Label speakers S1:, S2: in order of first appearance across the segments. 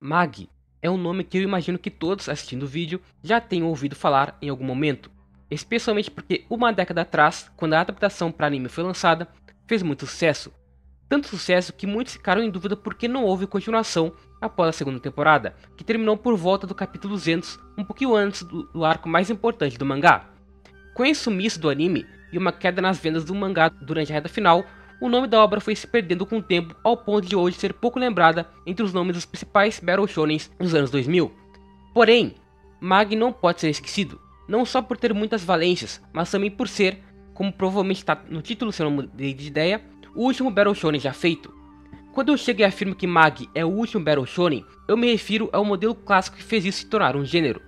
S1: Magi é um nome que eu imagino que todos assistindo o vídeo já tenham ouvido falar em algum momento, especialmente porque uma década atrás, quando a adaptação para anime foi lançada, fez muito sucesso. Tanto sucesso que muitos ficaram em dúvida por que não houve continuação após a segunda temporada, que terminou por volta do capítulo 200, um pouquinho antes do arco mais importante do mangá. Com esse sumiço do anime e uma queda nas vendas do mangá durante a reta final, o nome da obra foi se perdendo com o tempo ao ponto de hoje ser pouco lembrada entre os nomes dos principais Battle Shonens dos anos 2000. Porém, Magi não pode ser esquecido, não só por ter muitas valências, mas também por ser, como provavelmente está no título se eu não mudei de ideia, o último Battle Shonen já feito. Quando eu chego e afirmo que Magi é o último Battle Shonen, eu me refiro ao modelo clássico que fez isso se tornar um gênero.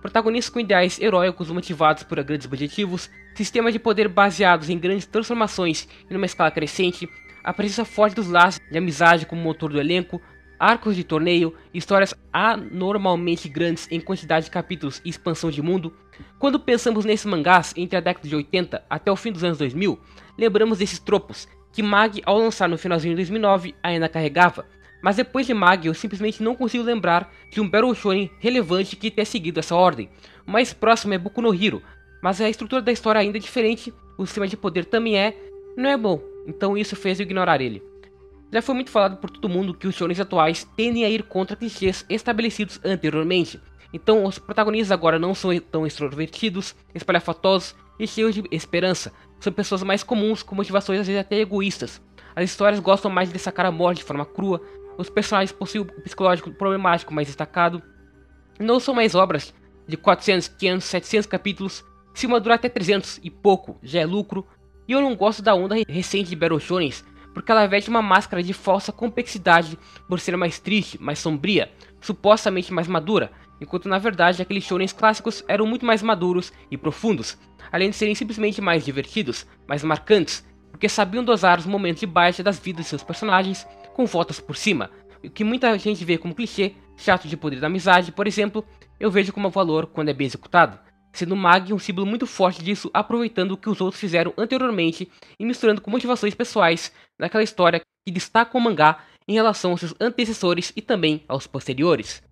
S1: Protagonistas com ideais heróicos motivados por grandes objetivos, sistemas de poder baseados em grandes transformações e numa escala crescente, a presença forte dos laços de amizade como motor do elenco, arcos de torneio, histórias anormalmente grandes em quantidade de capítulos e expansão de mundo. Quando pensamos nesses mangás entre a década de 80 até o fim dos anos 2000, lembramos desses tropos que Magi ao lançar no finalzinho de 2009 ainda carregava. Mas depois de Magi eu simplesmente não consigo lembrar de um Battle Shonen relevante que tenha seguido essa ordem. O mais próximo é Boku no Hero, mas a estrutura da história ainda é diferente, o sistema de poder também não é bom, então isso fez eu ignorar ele. Já foi muito falado por todo mundo que os shonens atuais tendem a ir contra clichês estabelecidos anteriormente, então os protagonistas agora não são tão extrovertidos, espalhafatosos e cheios de esperança, são pessoas mais comuns com motivações às vezes até egoístas. As histórias gostam mais de destacar a morte de forma crua, os personagens possuem um psicológico problemático mais destacado. Não são mais obras de 400, 500, 700 capítulos. Se uma durar até 300 e pouco, já é lucro. E eu não gosto da onda recente de Battle Shonens, porque ela veste uma máscara de falsa complexidade por ser mais triste, mais sombria, supostamente mais madura, enquanto na verdade aqueles shonens clássicos eram muito mais maduros e profundos, além de serem simplesmente mais divertidos, mais marcantes, porque sabiam dosar os momentos de baixa das vidas de seus personagens com voltas por cima. O que muita gente vê como clichê, chato de poder da amizade, por exemplo, eu vejo como valor quando é bem executado, sendo Magi um símbolo muito forte disso, aproveitando o que os outros fizeram anteriormente e misturando com motivações pessoais naquela história que destaca o mangá em relação aos seus antecessores e também aos posteriores.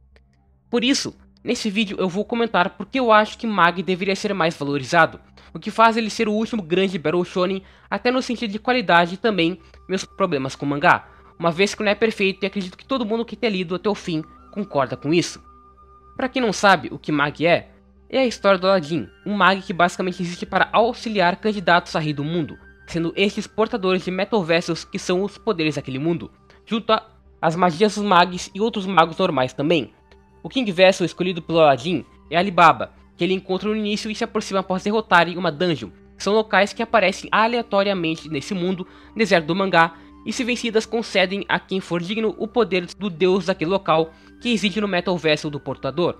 S1: Por isso, nesse vídeo eu vou comentar porque eu acho que Magi deveria ser mais valorizado, o que faz ele ser o último grande Battle Shonen, até no sentido de qualidade e também meus problemas com o mangá, uma vez que não é perfeito e acredito que todo mundo que tenha lido até o fim concorda com isso. Para quem não sabe o que Magi é a história do Aladdin, um Magi que basicamente existe para auxiliar candidatos a rei do mundo, sendo estes portadores de Metal Vessels que são os poderes daquele mundo, junto às magias dos Magis e outros magos normais também. O King Vessel escolhido pelo Aladdin é Alibaba, que ele encontra no início e se aproxima após derrotarem uma dungeon, que são locais que aparecem aleatoriamente nesse mundo, deserto do mangá, e se vencidas concedem a quem for digno o poder do deus daquele local que reside no Metal Vessel do portador.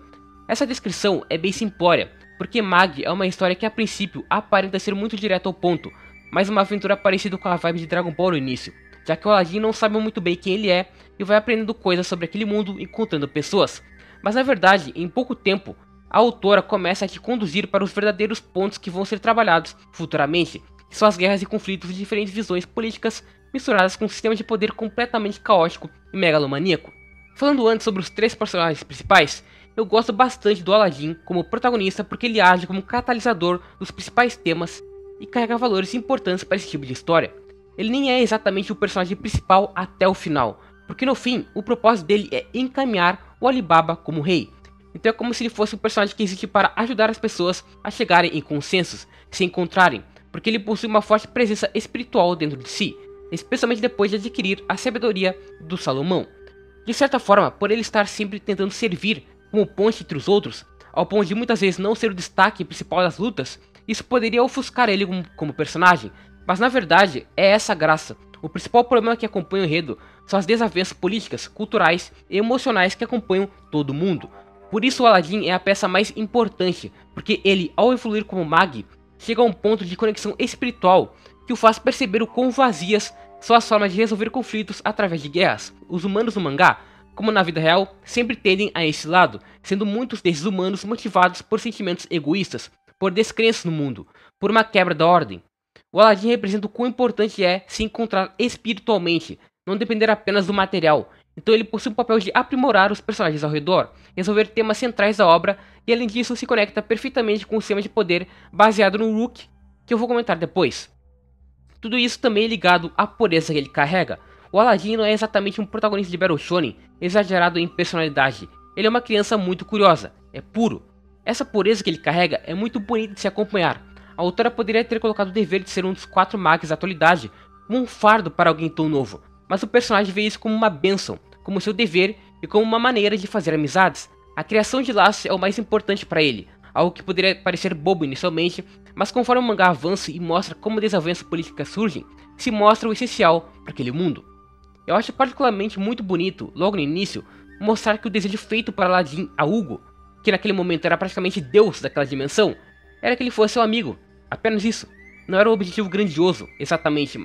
S1: Essa descrição é bem simplória, porque Magi é uma história que a princípio aparenta ser muito direto ao ponto, mas uma aventura parecida com a vibe de Dragon Ball no início, já que o Aladdin não sabe muito bem quem ele é e vai aprendendo coisas sobre aquele mundo encontrando pessoas. Mas na verdade, em pouco tempo, a autora começa a te conduzir para os verdadeiros pontos que vão ser trabalhados futuramente, que são as guerras e conflitos de diferentes visões políticas misturadas com um sistema de poder completamente caótico e megalomaníaco. Falando antes sobre os três personagens principais, eu gosto bastante do Aladdin como protagonista porque ele age como catalisador dos principais temas e carrega valores importantes para esse tipo de história. Ele nem é exatamente o personagem principal até o final, porque no fim, o propósito dele é encaminhar o Alibaba como rei. Então é como se ele fosse um personagem que existe para ajudar as pessoas a chegarem em consensos, se encontrarem, porque ele possui uma forte presença espiritual dentro de si, especialmente depois de adquirir a sabedoria do Salomão. De certa forma, por ele estar sempre tentando servir como ponte entre os outros, ao ponto de muitas vezes não ser o destaque principal das lutas, isso poderia ofuscar ele como personagem, mas na verdade é essa a graça. O principal problema que acompanha o enredo são as desavenças políticas, culturais e emocionais que acompanham todo mundo. Por isso o Aladdin é a peça mais importante, porque ele, ao evoluir como Magi, chega a um ponto de conexão espiritual que o faz perceber o quão vazias são as formas de resolver conflitos através de guerras. Os humanos no mangá, como na vida real, sempre tendem a esse lado, sendo muitos desses humanos motivados por sentimentos egoístas, por descrenças no mundo, por uma quebra da ordem. O Aladdin representa o quão importante é se encontrar espiritualmente, não depender apenas do material, Então ele possui o papel de aprimorar os personagens ao redor, resolver temas centrais da obra e além disso se conecta perfeitamente com o sistema de poder baseado no Rook, que eu vou comentar depois. Tudo isso também é ligado à pureza que ele carrega. O Aladdin não é exatamente um protagonista de Battle Shonen exagerado em personalidade, ele é uma criança muito curiosa, é puro. Essa pureza que ele carrega é muito bonita de se acompanhar. A autora poderia ter colocado o dever de ser um dos 4 mags da atualidade como um fardo para alguém tão novo, mas o personagem vê isso como uma bênção, como seu dever e como uma maneira de fazer amizades. A criação de laços é o mais importante para ele, algo que poderia parecer bobo inicialmente, mas conforme o mangá avança e mostra como desavenças políticas surgem, se mostra o essencial para aquele mundo. Eu acho particularmente muito bonito, logo no início, mostrar que o desejo feito para Aladdin a Hugo, que naquele momento era praticamente Deus daquela dimensão, era que ele fosse seu amigo, apenas isso. Não era um objetivo grandioso, exatamente,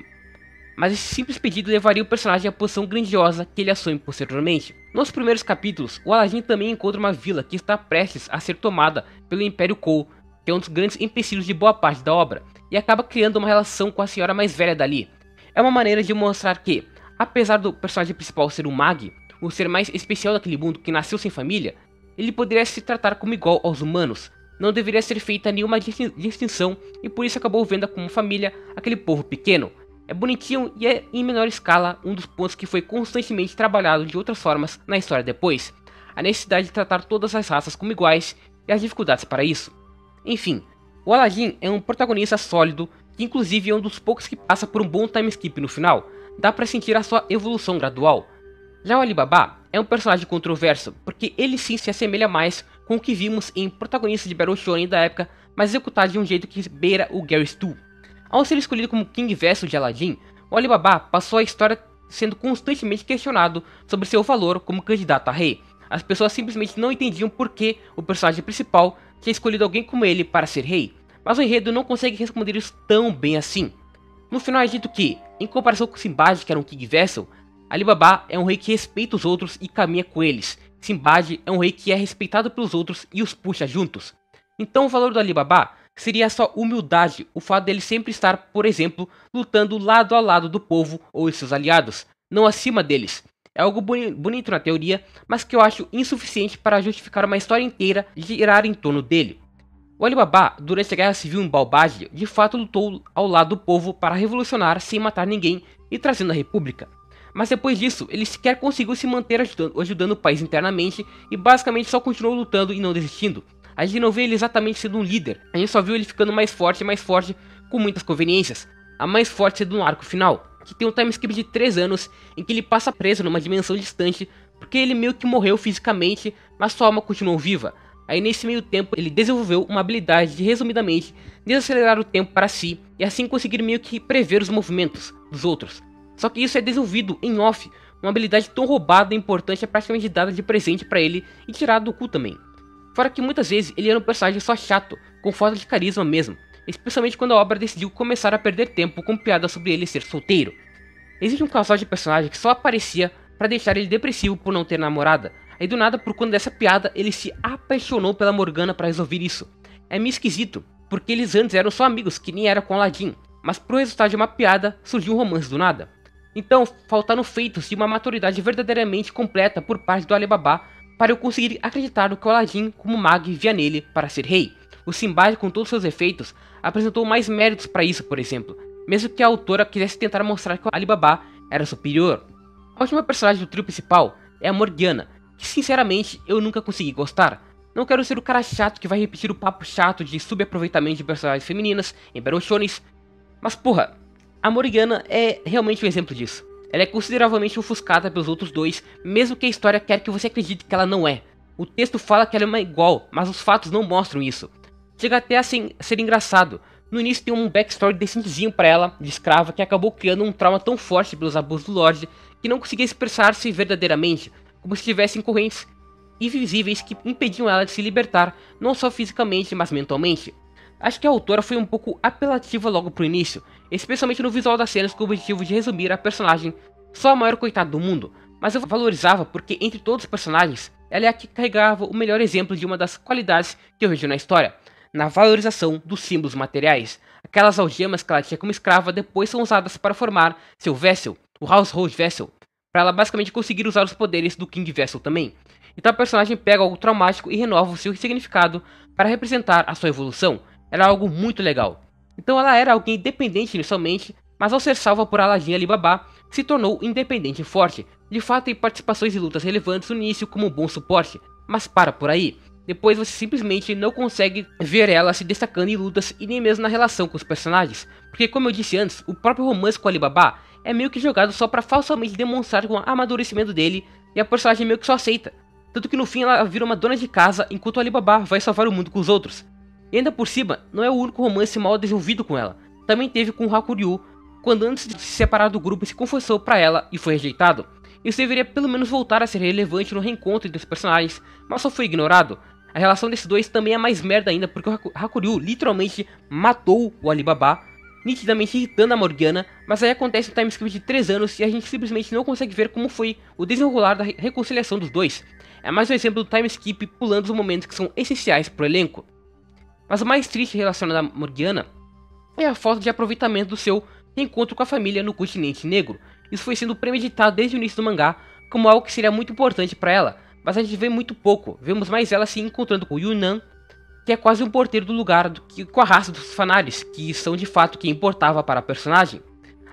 S1: mas esse simples pedido levaria o personagem à posição grandiosa que ele assume posteriormente. Nos primeiros capítulos, o Aladdin também encontra uma vila que está prestes a ser tomada pelo Império Kou, que é um dos grandes empecilhos de boa parte da obra, e acaba criando uma relação com a senhora mais velha dali. É uma maneira de mostrar que, apesar do personagem principal ser um mag, o ser mais especial daquele mundo que nasceu sem família, ele poderia se tratar como igual aos humanos, não deveria ser feita nenhuma distinção e por isso acabou vendo como família aquele povo pequeno. É bonitinho e é em menor escala um dos pontos que foi constantemente trabalhado de outras formas na história depois, a necessidade de tratar todas as raças como iguais e as dificuldades para isso. Enfim, o Aladdin é um protagonista sólido que inclusive é um dos poucos que passa por um bom time skip no final, dá para sentir a sua evolução gradual. Já o Alibaba é um personagem controverso, porque ele sim se assemelha mais com o que vimos em protagonistas de Battle Shonen da época, mas executado de um jeito que beira o Gary Stu. Ao ser escolhido como King Vessel de Aladdin, o Alibaba passou a história sendo constantemente questionado sobre seu valor como candidato a rei. As pessoas simplesmente não entendiam por que o personagem principal tinha escolhido alguém como ele para ser rei, mas o enredo não consegue responder isso tão bem assim. No final é dito que, em comparação com Sinbad, que era um King Vessel, Alibaba é um rei que respeita os outros e caminha com eles. Sinbad é um rei que é respeitado pelos outros e os puxa juntos. Então o valor do Alibaba seria a sua humildade, o fato dele sempre estar, por exemplo, lutando lado a lado do povo ou de seus aliados, não acima deles. É algo bonito na teoria, mas que eu acho insuficiente para justificar uma história inteira girar em torno dele. O Alibaba, durante a Guerra Civil em Balbagia, de fato lutou ao lado do povo para revolucionar sem matar ninguém e trazendo a república. Mas depois disso, ele sequer conseguiu se manter ajudando o país internamente e basicamente só continuou lutando e não desistindo. A gente não vê ele exatamente sendo um líder, a gente só viu ele ficando mais forte com muitas conveniências. A mais forte sendo no arco final, que tem um time skip de 3 anos em que ele passa preso numa dimensão distante porque ele meio que morreu fisicamente, mas sua alma continuou viva. Aí nesse meio tempo ele desenvolveu uma habilidade de, resumidamente, desacelerar o tempo para si e assim conseguir meio que prever os movimentos dos outros. Só que isso é desenvolvido em off, uma habilidade tão roubada e importante é praticamente dada de presente para ele e tirada do cu também. Fora que muitas vezes ele era um personagem só chato, com falta de carisma mesmo, especialmente quando a obra decidiu começar a perder tempo com piadas sobre ele ser solteiro. Existe um casal de personagens que só aparecia para deixar ele depressivo por não ter namorada, aí do nada por conta dessa piada ele se apaixonou pela Morgana para resolver isso. É meio esquisito, porque eles antes eram só amigos que nem era com Aladdin, mas pro resultado de uma piada surgiu um romance do nada. Então faltaram feitos de uma maturidade verdadeiramente completa por parte do Alibaba para eu conseguir acreditar no que o Aladdin como mag via nele para ser rei. O Sinbad com todos seus efeitos apresentou mais méritos para isso, por exemplo, mesmo que a autora quisesse tentar mostrar que o Alibaba era superior. A última personagem do trio principal é a Morgana, que sinceramente eu nunca consegui gostar. Não quero ser o cara chato que vai repetir o papo chato de subaproveitamento de personagens femininas em Battle Shonens, mas porra, a Morgana é realmente um exemplo disso. Ela é consideravelmente ofuscada pelos outros dois, mesmo que a história quer que você acredite que ela não é. O texto fala que ela é uma igual, mas os fatos não mostram isso. Chega até a ser engraçado. No início tem um backstory decentezinho pra ela, de escrava, que acabou criando um trauma tão forte pelos abusos do Lorde, que não conseguia expressar-se verdadeiramente, como se tivessem correntes invisíveis que impediam ela de se libertar, não só fisicamente, mas mentalmente. Acho que a autora foi um pouco apelativa logo pro início, especialmente no visual das cenas com o objetivo de resumir a personagem só a maior coitada do mundo, mas eu valorizava porque entre todos os personagens, ela é a que carregava o melhor exemplo de uma das qualidades que eu vejo na história, na valorização dos símbolos materiais. Aquelas algemas que ela tinha como escrava depois são usadas para formar seu Vessel, o Household Vessel. para ela basicamente conseguir usar os poderes do King Vessel também. Então a personagem pega algo traumático e renova o seu significado para representar a sua evolução. Era algo muito legal. Então ela era alguém dependente inicialmente, mas ao ser salva por Aladdin e Alibaba, se tornou independente e forte. De fato tem participações e lutas relevantes no início como um bom suporte, mas para por aí. Depois você simplesmente não consegue ver ela se destacando em lutas e nem mesmo na relação com os personagens. Porque como eu disse antes, o próprio romance com Alibaba é meio que jogado só para falsamente demonstrar o amadurecimento dele e a personagem meio que só aceita. Tanto que no fim ela vira uma dona de casa enquanto Alibaba vai salvar o mundo com os outros. E ainda por cima, não é o único romance mal desenvolvido com ela. Também teve com Hakuryu, quando antes de se separar do grupo se confessou para ela e foi rejeitado. Isso deveria pelo menos voltar a ser relevante no reencontro entre os personagens, mas só foi ignorado. A relação desses dois também é mais merda ainda porque o Hakuryu literalmente matou o Alibaba, nitidamente irritando a Morgana, mas aí acontece um timeskip de 3 anos e a gente simplesmente não consegue ver como foi o desenrolar da reconciliação dos dois. É mais um exemplo do timeskip pulando os momentos que são essenciais pro elenco. Mas o mais triste relacionado a Morgana é a falta de aproveitamento do seu reencontro com a família no continente negro. Isso foi sendo premeditado desde o início do mangá como algo que seria muito importante para ela, mas a gente vê muito pouco. Vemos mais ela se encontrando com Yunnan, que é quase um porteiro do lugar, do que com a raça dos Fanaris, que são de fato quem importava para a personagem.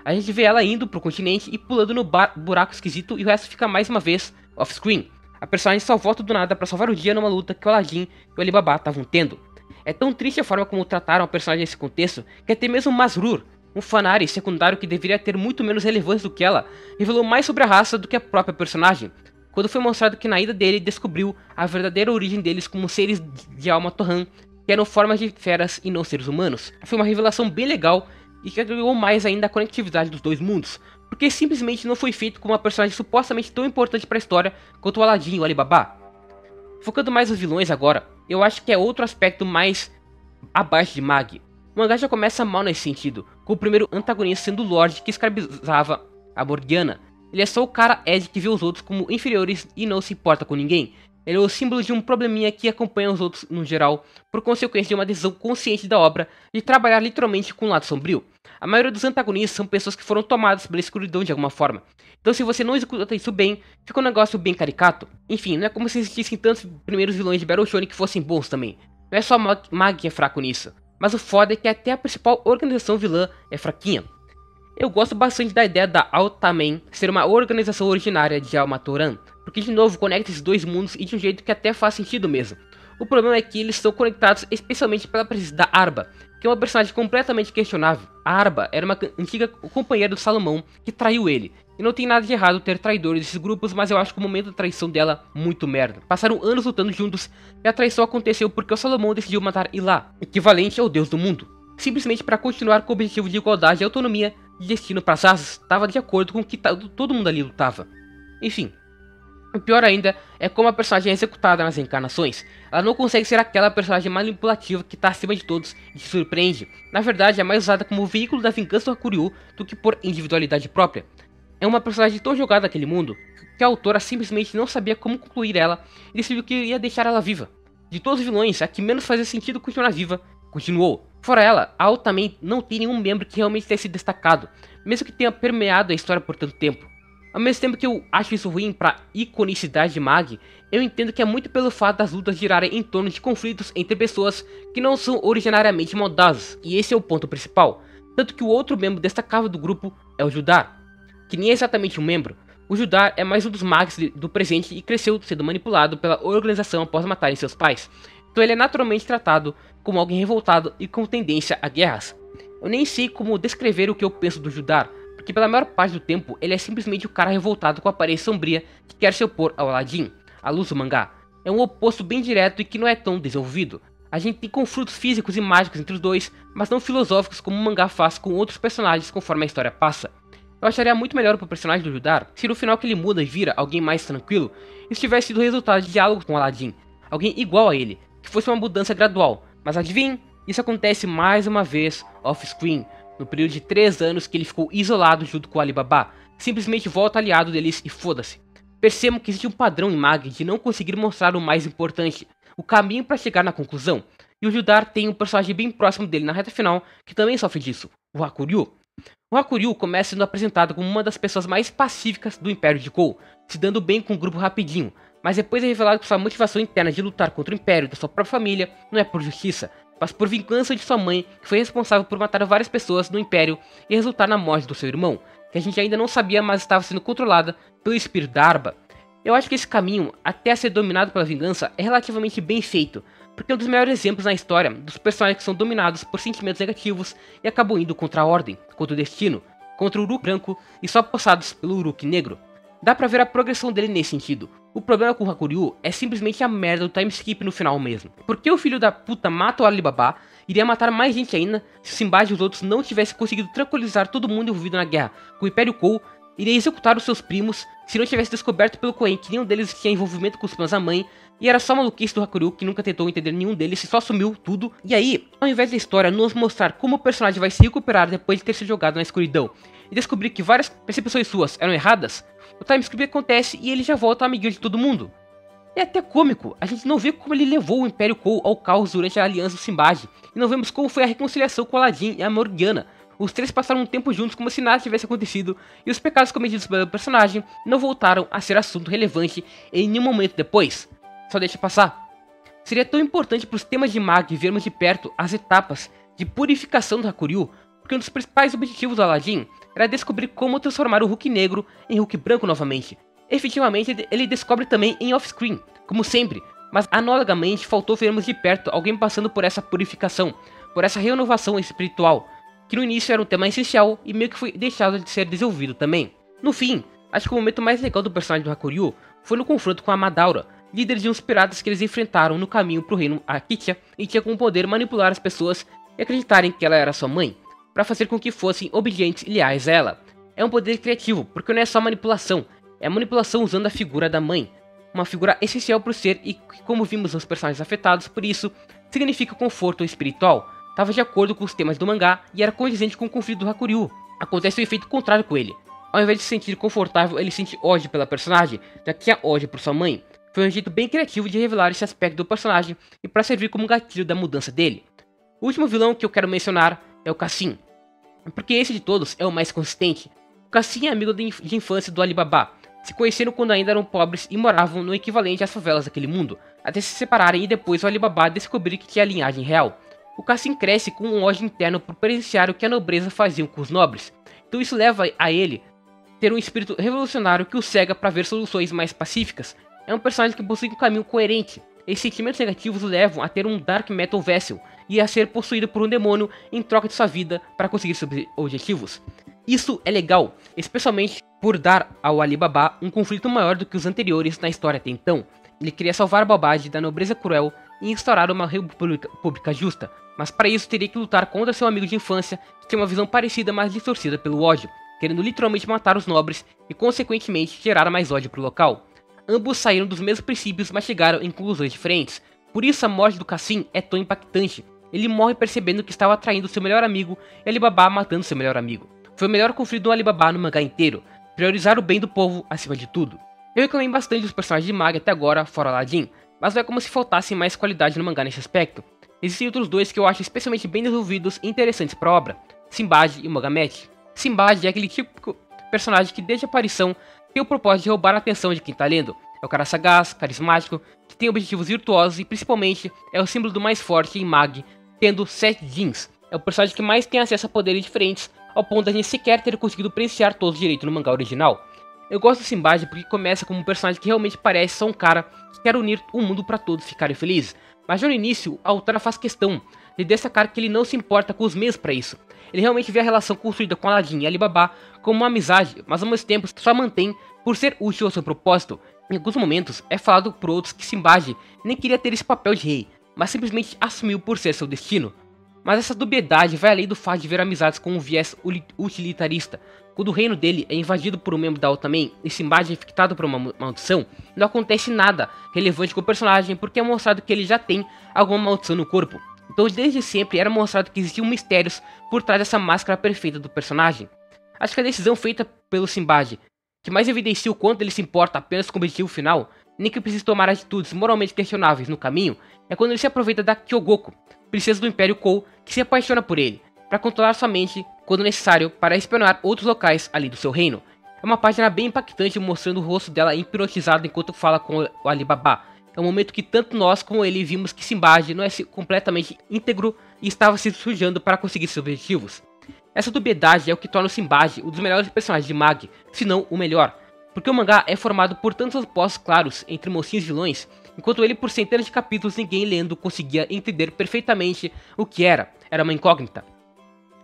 S1: A gente vê ela indo pro continente e pulando no buraco esquisito e o resto fica mais uma vez off-screen. A personagem só volta do nada para salvar o dia numa luta que o Aladdin e o Alibaba estavam tendo. É tão triste a forma como trataram a personagem nesse contexto, que até mesmo Masrur, um Fanari secundário que deveria ter muito menos relevância do que ela, revelou mais sobre a raça do que a própria personagem, quando foi mostrado que na ida dele descobriu a verdadeira origem deles como seres de alma Torran, que eram formas de feras e não seres humanos. Foi uma revelação bem legal e que agregou mais ainda a conectividade dos dois mundos, porque simplesmente não foi feito com uma personagem supostamente tão importante para a história quanto o Aladdin e o Alibaba. Focando mais nos vilões agora, eu acho que é outro aspecto mais abaixo de Mag. O mangá já começa mal nesse sentido, com o primeiro antagonista sendo o Lorde que escravizava a Morgana. Ele é só o cara Ed que vê os outros como inferiores e não se importa com ninguém. Ele é o símbolo de um probleminha que acompanha os outros no geral, por consequência de uma decisão consciente da obra de trabalhar literalmente com o lado sombrio. A maioria dos antagonistas são pessoas que foram tomadas pela escuridão de alguma forma. Então se você não executa isso bem, fica um negócio bem caricato. Enfim, não é como se existissem tantos primeiros vilões de Battle Shonen que fossem bons também. Não é só Mag que é fraco nisso. Mas o foda é que até a principal organização vilã é fraquinha. Eu gosto bastante da ideia da Altamen ser uma organização originária de Almatoran, porque de novo conecta esses dois mundos e de um jeito que até faz sentido mesmo. O problema é que eles estão conectados especialmente pela presença da Arba, que é uma personagem completamente questionável. A Arba era uma antiga companheira do Salomão que traiu ele, e não tem nada de errado ter traidores desses grupos, mas eu acho que o momento da traição dela muito merda. Passaram anos lutando juntos e a traição aconteceu porque o Salomão decidiu matar Ilá, equivalente ao deus do mundo, simplesmente para continuar com o objetivo de igualdade e autonomia de destino para as asas, estava de acordo com o que todo mundo ali lutava. Enfim, o pior ainda é como a personagem é executada nas encarnações. Ela não consegue ser aquela personagem manipulativa que está acima de todos e te surpreende. Na verdade, é mais usada como veículo da vingança do Hakuryu do que por individualidade própria. É uma personagem tão jogada naquele mundo que a autora simplesmente não sabia como concluir ela e decidiu que ia deixar ela viva. De todos os vilões, a que menos fazia sentido continuar viva, continuou. Fora ela, a Ao também não tem nenhum membro que realmente tenha se destacado, mesmo que tenha permeado a história por tanto tempo. Ao mesmo tempo que eu acho isso ruim pra iconicidade de Mag, eu entendo que é muito pelo fato das lutas girarem em torno de conflitos entre pessoas que não são originariamente maldosas, e esse é o ponto principal. Tanto que o outro membro destacável do grupo é o Judar, que nem é exatamente um membro. O Judar é mais um dos Mags do presente e cresceu sendo manipulado pela organização após matarem seus pais. Então ele é naturalmente tratado como alguém revoltado e com tendência a guerras. Eu nem sei como descrever o que eu penso do Judar, porque pela maior parte do tempo ele é simplesmente o cara revoltado com a aparência sombria que quer se opor ao Aladdin, à luz do mangá. É um oposto bem direto e que não é tão desenvolvido. A gente tem confrontos físicos e mágicos entre os dois, mas não filosóficos como o mangá faz com outros personagens conforme a história passa. Eu acharia muito melhor pro personagem do Judar se no final que ele muda e vira alguém mais tranquilo, isso tivesse sido o resultado de diálogos com Aladdin, alguém igual a ele, que fosse uma mudança gradual. Mas adivinhe, isso acontece mais uma vez off-screen, no período de 3 anos que ele ficou isolado junto com Alibaba, simplesmente volta aliado deles e foda-se. Percebam que existe um padrão em Mag de não conseguir mostrar o mais importante, o caminho para chegar na conclusão, e o Judar tem um personagem bem próximo dele na reta final que também sofre disso, o Hakuryu. O Hakuryu começa sendo apresentado como uma das pessoas mais pacíficas do Império de Kou, se dando bem com o grupo rapidinho, mas depois é revelado que sua motivação interna de lutar contra o Império da sua própria família não é por justiça, mas por vingança de sua mãe, que foi responsável por matar várias pessoas no Império e resultar na morte do seu irmão, que a gente ainda não sabia, mas estava sendo controlada pelo espírito da Arba. Eu acho que esse caminho, até ser dominado pela vingança, é relativamente bem feito, porque é um dos maiores exemplos na história dos personagens que são dominados por sentimentos negativos e acabam indo contra a ordem, contra o destino, contra o Uruk branco e só possados pelo Uruk negro. Dá pra ver a progressão dele nesse sentido. O problema com o Hakuryu é simplesmente a merda do time skip no final mesmo. Porque o filho da puta mata o Alibaba, iria matar mais gente ainda se o Sinbad e os outros não tivessem conseguido tranquilizar todo mundo envolvido na guerra, com o Império Kou iria executar os seus primos se não tivesse descoberto pelo Koen que nenhum deles tinha envolvimento com os planos da mãe, e era só maluquice do Hakuryu que nunca tentou entender nenhum deles e só assumiu tudo. E aí, ao invés da história nos mostrar como o personagem vai se recuperar depois de ter sido jogado na escuridão e descobrir que várias percepções suas eram erradas, o time skip acontece e ele já volta amiguinho de todo mundo. É até cômico, a gente não vê como ele levou o Império Kou ao caos durante a aliança do Sinbad, e não vemos como foi a reconciliação com Aladdin e a Morgiana. Os três passaram um tempo juntos como se nada tivesse acontecido, e os pecados cometidos pelo personagem não voltaram a ser assunto relevante em nenhum momento depois. Só deixa passar. Seria tão importante para os temas de Mag vermos de perto as etapas de purificação do Hakuryu, porque um dos principais objetivos do Aladdin era descobrir como transformar o Hulk negro em Hulk branco novamente. Efetivamente, ele descobre também em off-screen, como sempre, mas analogamente faltou vermos de perto alguém passando por essa purificação, por essa renovação espiritual, que no início era um tema essencial e meio que foi deixado de ser desenvolvido também. No fim, acho que o momento mais legal do personagem do Hakuryu foi no confronto com a Madaura, líder de uns piratas que eles enfrentaram no caminho para o reino Akitia e tinha como poder manipular as pessoas e acreditarem que ela era sua mãe, para fazer com que fossem obedientes e leais a ela. É um poder criativo, porque não é só manipulação, é a manipulação usando a figura da mãe, uma figura essencial para o ser e que, como vimos nos personagens afetados por isso, significa conforto espiritual. Estava de acordo com os temas do mangá e era condizente com o conflito do Hakuryu. Acontece o efeito contrário com ele. Ao invés de se sentir confortável, ele sente ódio pela personagem, já que tinha ódio por sua mãe. Foi um jeito bem criativo de revelar esse aspecto do personagem e para servir como gatilho da mudança dele. O último vilão que eu quero mencionar é o Cassim, porque esse de todos é o mais consistente. O Cassim é amigo de infância do Alibaba. Se conheceram quando ainda eram pobres e moravam no equivalente às favelas daquele mundo, até se separarem e depois o Alibaba descobrir que tinha linhagem real. O Cassim cresce com um ódio interno por presenciar o que a nobreza faziam com os nobres, então isso leva a ele ter um espírito revolucionário que o cega para ver soluções mais pacíficas. É um personagem que possui um caminho coerente. Esses sentimentos negativos o levam a ter um Dark Metal Vessel e a ser possuído por um demônio em troca de sua vida para conseguir seus objetivos. Isso é legal, especialmente por dar ao Alibaba um conflito maior do que os anteriores na história até então. Ele queria salvar a Babad da nobreza cruel e instaurar uma república justa, mas para isso teria que lutar contra seu amigo de infância, que tinha uma visão parecida mas distorcida pelo ódio, querendo literalmente matar os nobres e consequentemente gerar mais ódio para o local. Ambos saíram dos mesmos princípios, mas chegaram em conclusões diferentes. Por isso a morte do Cassim é tão impactante. Ele morre percebendo que estava traindo seu melhor amigo e Alibaba matando seu melhor amigo. Foi o melhor conflito do Alibaba no mangá inteiro, priorizar o bem do povo acima de tudo. Eu reclamei bastante dos personagens de Mag até agora, fora Aladdin, mas não é como se faltasse mais qualidade no mangá nesse aspecto. Existem outros dois que eu acho especialmente bem desenvolvidos e interessantes para a obra, Sinbad e Mohamed. Sinbad é aquele típico personagem que desde a aparição tem o propósito de roubar a atenção de quem tá lendo. É o cara sagaz, carismático, que tem objetivos virtuosos e principalmente é o símbolo do mais forte em Mag, tendo 7 jeans. É o personagem que mais tem acesso a poderes diferentes, ao ponto da gente sequer ter conseguido presenciar todos direito no mangá original. Eu gosto do Sinbad porque começa como um personagem que realmente parece só um cara que quer unir o mundo para todos ficarem felizes. Mas já no início, a autora faz questão de destacar que ele não se importa com os meios para isso. Ele realmente vê a relação construída com Aladdin e Alibaba como uma amizade, mas ao mesmo tempo só mantém por ser útil ao seu propósito. Em alguns momentos é falado por outros que Sinbad nem queria ter esse papel de rei, mas simplesmente assumiu por ser seu destino. Mas essa dubiedade vai além do fato de ver amizades com um viés utilitarista. Quando o reino dele é invadido por um membro da Ultraman e Sinbad é infectado por uma maldição, não acontece nada relevante com o personagem porque é mostrado que ele já tem alguma maldição no corpo. Então desde sempre era mostrado que existiam mistérios por trás dessa máscara perfeita do personagem. Acho que a decisão feita pelo Sinbad, que mais evidencia o quanto ele se importa apenas com o objetivo final, nem que precise tomar atitudes moralmente questionáveis no caminho, é quando ele se aproveita da Kyogoko, princesa do Império Kou, que se apaixona por ele. para controlar sua mente quando necessário para espionar outros locais além do seu reino. É uma página bem impactante mostrando o rosto dela hipnotizado enquanto fala com o Alibaba. É um momento que tanto nós como ele vimos que Sinbad não é completamente íntegro e estava se sujando para conseguir seus objetivos. Essa dubiedade é o que torna o Sinbad um dos melhores personagens de Mag, se não o melhor, porque o mangá é formado por tantos opostos claros entre mocinhos e vilões, enquanto ele por centenas de capítulos ninguém lendo conseguia entender perfeitamente o que era uma incógnita.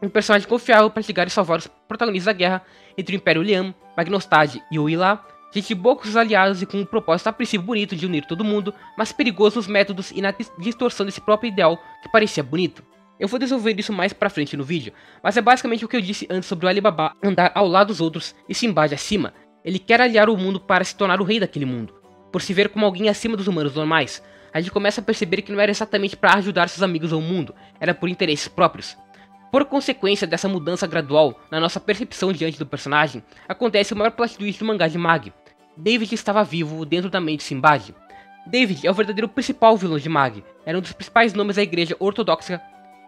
S1: Um personagem confiável para chegar e salvar os protagonistas da guerra entre o Império Lian, Magnostad e o Ila, gente boa com seus aliados e com um propósito a princípio bonito de unir todo mundo, mas perigoso nos métodos e na distorção desse próprio ideal que parecia bonito. Eu vou desenvolver isso mais pra frente no vídeo, mas é basicamente o que eu disse antes sobre o Alibaba andar ao lado dos outros e Sinbad acima. Ele quer aliar o mundo para se tornar o rei daquele mundo, por se ver como alguém acima dos humanos normais. A gente começa a perceber que não era exatamente para ajudar seus amigos ou o mundo, era por interesses próprios. Por consequência dessa mudança gradual na nossa percepção diante do personagem, acontece o maior plot twist do mangá de Mag. David estava vivo dentro da mente de Sinbad. David é o verdadeiro principal vilão de Mag, era um dos principais nomes da igreja ortodoxa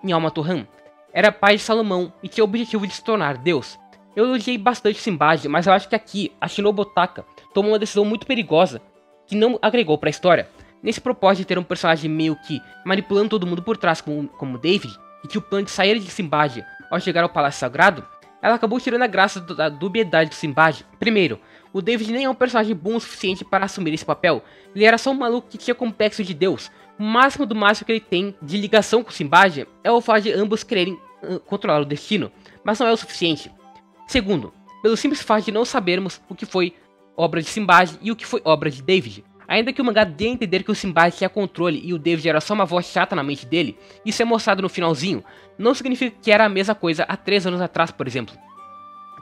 S1: em Alma Torran. Era pai de Salomão e tinha o objetivo de se tornar Deus. Eu elogiei bastante Sinbad, mas eu acho que aqui a Shinobu Otaka tomou uma decisão muito perigosa que não agregou para a história. Nesse propósito de ter um personagem meio que manipulando todo mundo por trás como David, e tinha o plano de sair de Sinbad ao chegar ao Palácio Sagrado, ela acabou tirando a graça da dubiedade de Sinbad. Primeiro, o David nem é um personagem bom o suficiente para assumir esse papel, ele era só um maluco que tinha complexo de Deus. O máximo do máximo que ele tem de ligação com Sinbad é o fato de ambos quererem controlar o destino, mas não é o suficiente. Segundo, pelo simples fato de não sabermos o que foi obra de Sinbad e o que foi obra de David. Ainda que o mangá dê a entender que o Sinbad tinha controle e o David era só uma voz chata na mente dele, isso é mostrado no finalzinho, não significa que era a mesma coisa há 3 anos atrás, por exemplo.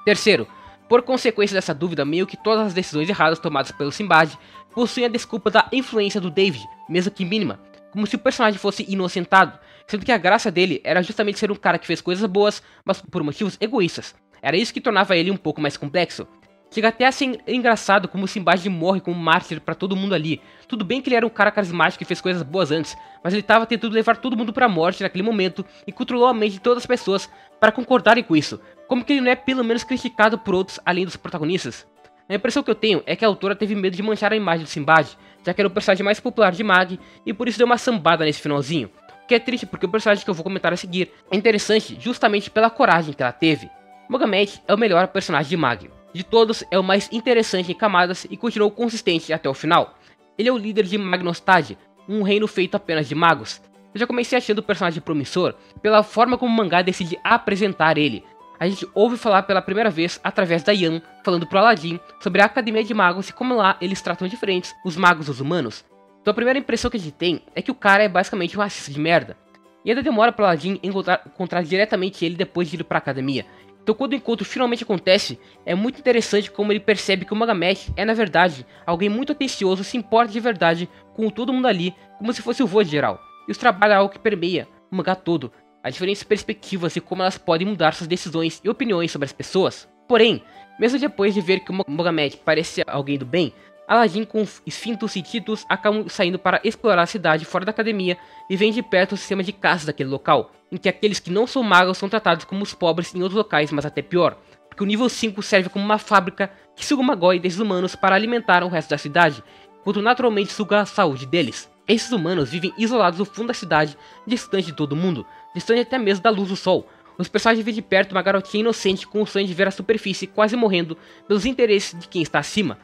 S1: Terceiro, por consequência dessa dúvida, meio que todas as decisões erradas tomadas pelo Sinbad possuem a desculpa da influência do David, mesmo que mínima, como se o personagem fosse inocentado, sendo que a graça dele era justamente ser um cara que fez coisas boas, mas por motivos egoístas. Era isso que tornava ele um pouco mais complexo. Chega até a ser engraçado como o Sinbad morre como mártir pra todo mundo ali. Tudo bem que ele era um cara carismático e fez coisas boas antes, mas ele tava tentando levar todo mundo pra morte naquele momento e controlou a mente de todas as pessoas para concordarem com isso. Como que ele não é pelo menos criticado por outros além dos protagonistas? A impressão que eu tenho é que a autora teve medo de manchar a imagem do Sinbad, já que era o personagem mais popular de Mag, e por isso deu uma sambada nesse finalzinho. O que é triste porque o personagem que eu vou comentar a seguir é interessante justamente pela coragem que ela teve. Mohamed é o melhor personagem de Mag. De todos, é o mais interessante em camadas e continuou consistente até o final. Ele é o líder de Magnostad, um reino feito apenas de magos. Eu já comecei achando o personagem promissor pela forma como o mangá decide apresentar ele. A gente ouve falar pela primeira vez através da Yan falando pro Aladdin sobre a Academia de Magos e como lá eles tratam diferentes os magos dos humanos. Então a primeira impressão que a gente tem é que o cara é basicamente um racista de merda. E ainda demora pro Aladdin encontrar diretamente ele depois de ir pra academia. Então quando o encontro finalmente acontece, é muito interessante como ele percebe que o Magomed é na verdade alguém muito atencioso e se importa de verdade com todo mundo ali, como se fosse o vô geral. Isso trabalha algo que permeia o mangá todo, as diferentes perspectivas e como elas podem mudar suas decisões e opiniões sobre as pessoas. Porém, mesmo depois de ver que o Magomed parecia alguém do bem, Aladdin com Esfintos e Titus acabam saindo para explorar a cidade fora da academia e vêm de perto o sistema de caça daquele local, em que aqueles que não são magos são tratados como os pobres em outros locais, mas até pior, porque o nível 5 serve como uma fábrica que suga uma goi desses humanos para alimentar o resto da cidade, enquanto naturalmente suga a saúde deles. Esses humanos vivem isolados no fundo da cidade, distante de todo mundo, distante até mesmo da luz do sol. Os personagens vêm de perto uma garotinha inocente com o sonho de ver a superfície quase morrendo pelos interesses de quem está acima,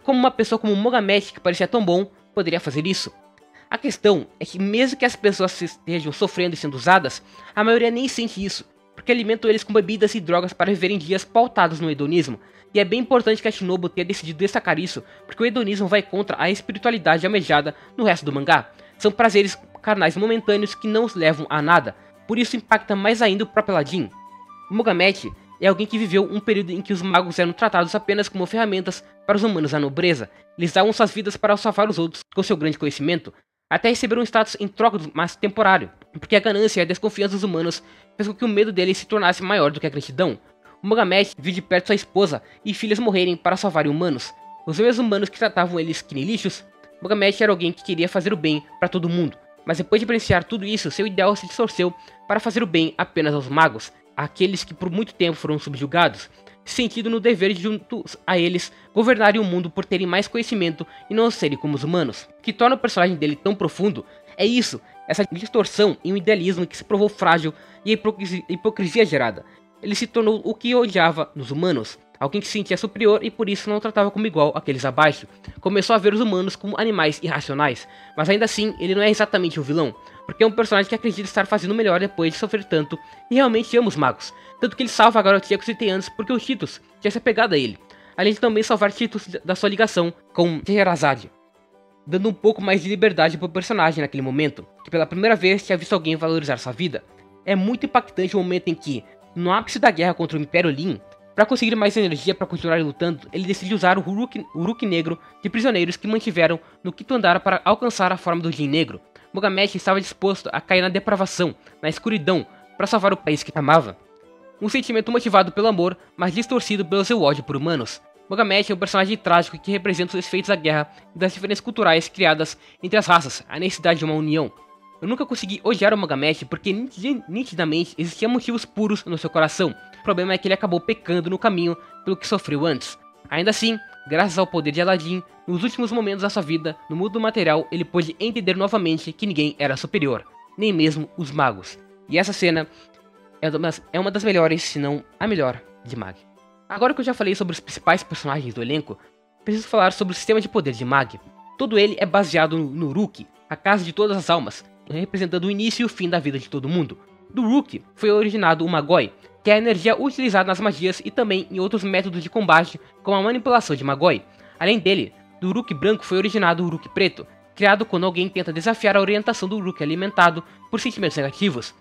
S1: como uma pessoa como Mohamed, que parecia tão bom, poderia fazer isso. A questão é que mesmo que as pessoas estejam sofrendo e sendo usadas, a maioria nem sente isso, porque alimentam eles com bebidas e drogas para viverem dias pautados no hedonismo. E é bem importante que a Shinobu tenha decidido destacar isso, porque o hedonismo vai contra a espiritualidade almejada no resto do mangá. São prazeres carnais momentâneos que não os levam a nada, por isso impacta mais ainda o próprio Aladdin. Mohamed é alguém que viveu um período em que os magos eram tratados apenas como ferramentas para os humanos da nobreza. Eles davam suas vidas para salvar os outros com seu grande conhecimento, até receber um status em troca mais temporário, porque a ganância e a desconfiança dos humanos fez com que o medo deles se tornasse maior do que a gratidão. O Mohamed viu de perto sua esposa e filhas morrerem para salvarem humanos. Os mesmos humanos que tratavam eles que nem lixos, Mohamed era alguém que queria fazer o bem para todo mundo. Mas depois de presenciar tudo isso, seu ideal se distorceu para fazer o bem apenas aos magos, aqueles que por muito tempo foram subjugados, sentindo no dever de junto a eles governarem o mundo por terem mais conhecimento e não serem como os humanos. O que torna o personagem dele tão profundo é isso, essa distorção e um idealismo que se provou frágil e a hipocrisia gerada. Ele se tornou o que odiava nos humanos, alguém que se sentia superior e por isso não tratava como igual aqueles abaixo. Começou a ver os humanos como animais irracionais, mas ainda assim ele não é exatamente um vilão, porque é um personagem que acredita estar fazendo o melhor depois de sofrer tanto e realmente ama os magos. Tanto que ele salva a garotinha com 7 anos porque o Cheetos tinha se apegado a ele, além de também salvar Cheetos da sua ligação com Scheherazade, dando um pouco mais de liberdade para o personagem naquele momento, que pela primeira vez tinha visto alguém valorizar sua vida. É muito impactante o momento em que, no ápice da guerra contra o Império Lin, para conseguir mais energia para continuar lutando, ele decide usar o Uruk negro de prisioneiros que mantiveram no quinto andar para alcançar a forma do Jin negro. Mogamed estava disposto a cair na depravação, na escuridão, para salvar o país que amava. Um sentimento motivado pelo amor, mas distorcido pelo seu ódio por humanos. Mogamed é um personagem trágico que representa os efeitos da guerra e das diferenças culturais criadas entre as raças, a necessidade de uma união. Eu nunca consegui odiar o Mogamed porque nitidamente existiam motivos puros no seu coração. O problema é que ele acabou pecando no caminho pelo que sofreu antes. Ainda assim, graças ao poder de Aladdin, nos últimos momentos da sua vida, no mundo material, ele pôde entender novamente que ninguém era superior, nem mesmo os magos. E essa cena é uma das melhores, se não a melhor, de Mag. Agora que eu já falei sobre os principais personagens do elenco, preciso falar sobre o sistema de poder de Mag. Todo ele é baseado no Uruk, a casa de todas as almas, representando o início e o fim da vida de todo mundo. Do Uruk foi originado o Magoi, que é a energia utilizada nas magias e também em outros métodos de combate, como a manipulação de Magoi. Além dele, do Uruk branco foi originado o Uruk preto, criado quando alguém tenta desafiar a orientação do Uruk alimentado por sentimentos negativos.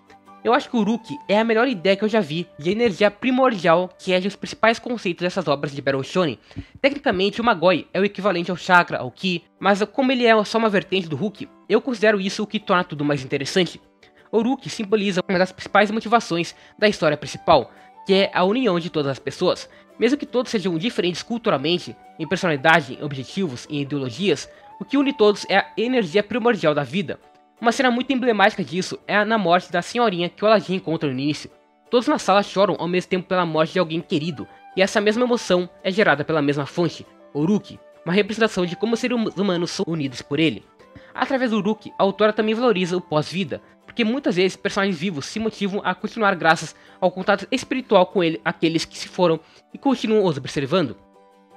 S1: Eu acho que o Uruk é a melhor ideia que eu já vi de energia primordial que é de os principais conceitos dessas obras de Battle Shonen. Tecnicamente o Magoi é o equivalente ao chakra, ao Ki, mas como ele é só uma vertente do Uruk, eu considero isso o que torna tudo mais interessante. O Uruk simboliza uma das principais motivações da história principal, que é a união de todas as pessoas. Mesmo que todos sejam diferentes culturalmente, em personalidade, em objetivos e em ideologias, o que une todos é a energia primordial da vida. Uma cena muito emblemática disso é na morte da senhorinha que o Aladdin encontra no início. Todos na sala choram ao mesmo tempo pela morte de alguém querido, e essa mesma emoção é gerada pela mesma fonte, Uruk, uma representação de como seres humanos são unidos por ele. Através do Uruk, a autora também valoriza o pós-vida, porque muitas vezes personagens vivos se motivam a continuar graças ao contato espiritual com aqueles que se foram e continuam os observando.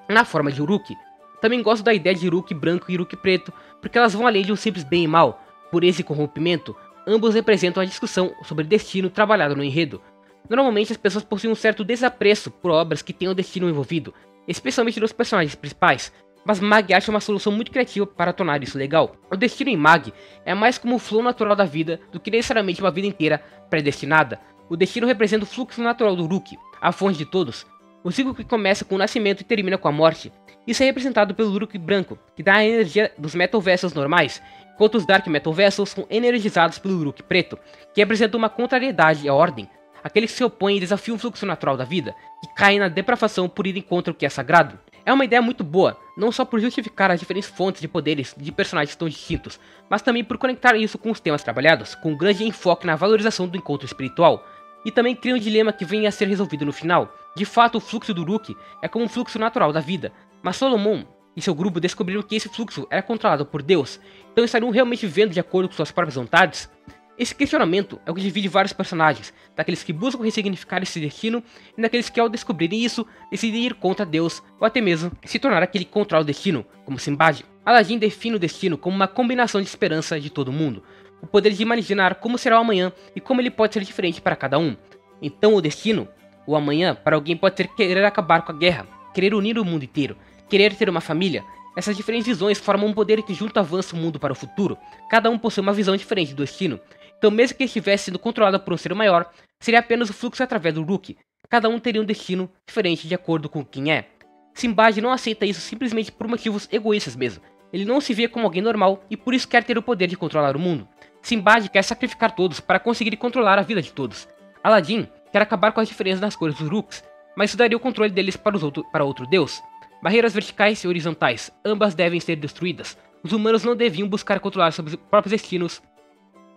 S1: Na forma de Uruk, também gosto da ideia de Uruk branco e Uruk preto, porque elas vão além de um simples bem e mal. Pureza e corrompimento, ambos representam a discussão sobre destino trabalhado no enredo. Normalmente as pessoas possuem um certo desapreço por obras que tenham destino envolvido, especialmente dos personagens principais, mas Mag acha uma solução muito criativa para tornar isso legal. O destino em Mag é mais como o flow natural da vida do que necessariamente uma vida inteira predestinada. O destino representa o fluxo natural do Uruk, a fonte de todos, o ciclo que começa com o nascimento e termina com a morte. Isso é representado pelo Uruk branco, que dá a energia dos Metal Vessels normais, enquanto os Dark Metal Vessels são energizados pelo Uruk preto, que representa uma contrariedade à ordem, aqueles que se opõem e desafiam o fluxo natural da vida, que caem na depravação por ir contra o que é sagrado. É uma ideia muito boa, não só por justificar as diferentes fontes de poderes de personagens tão distintos, mas também por conectar isso com os temas trabalhados, com um grande enfoque na valorização do encontro espiritual, e também cria um dilema que vem a ser resolvido no final. De fato, o fluxo do Uruk é como um fluxo natural da vida, mas Solomon e seu grupo descobriram que esse fluxo era controlado por Deus, então estariam realmente vivendo de acordo com suas próprias vontades? Esse questionamento é o que divide vários personagens, daqueles que buscam ressignificar esse destino e daqueles que ao descobrirem isso, decidem ir contra Deus ou até mesmo se tornar aquele que controla o destino, como Sinbad. Aladdin define o destino como uma combinação de esperança de todo mundo, o poder de imaginar como será o amanhã e como ele pode ser diferente para cada um. Então o destino, o amanhã, para alguém pode ser querer acabar com a guerra, querer unir o mundo inteiro, querer ter uma família. Essas diferentes visões formam um poder que junto avança o mundo para o futuro. Cada um possui uma visão diferente do destino. Então mesmo que estivesse sendo controlado por um ser maior, seria apenas o fluxo através do Uruk. Cada um teria um destino diferente de acordo com quem é. Sinbad não aceita isso simplesmente por motivos egoístas mesmo. Ele não se vê como alguém normal e por isso quer ter o poder de controlar o mundo. Sinbad quer sacrificar todos para conseguir controlar a vida de todos. Aladdin quer acabar com as diferenças nas cores dos Uruks, mas isso daria o controle deles para outro deus. Barreiras verticais e horizontais, ambas devem ser destruídas. Os humanos não deviam buscar controlar seus próprios destinos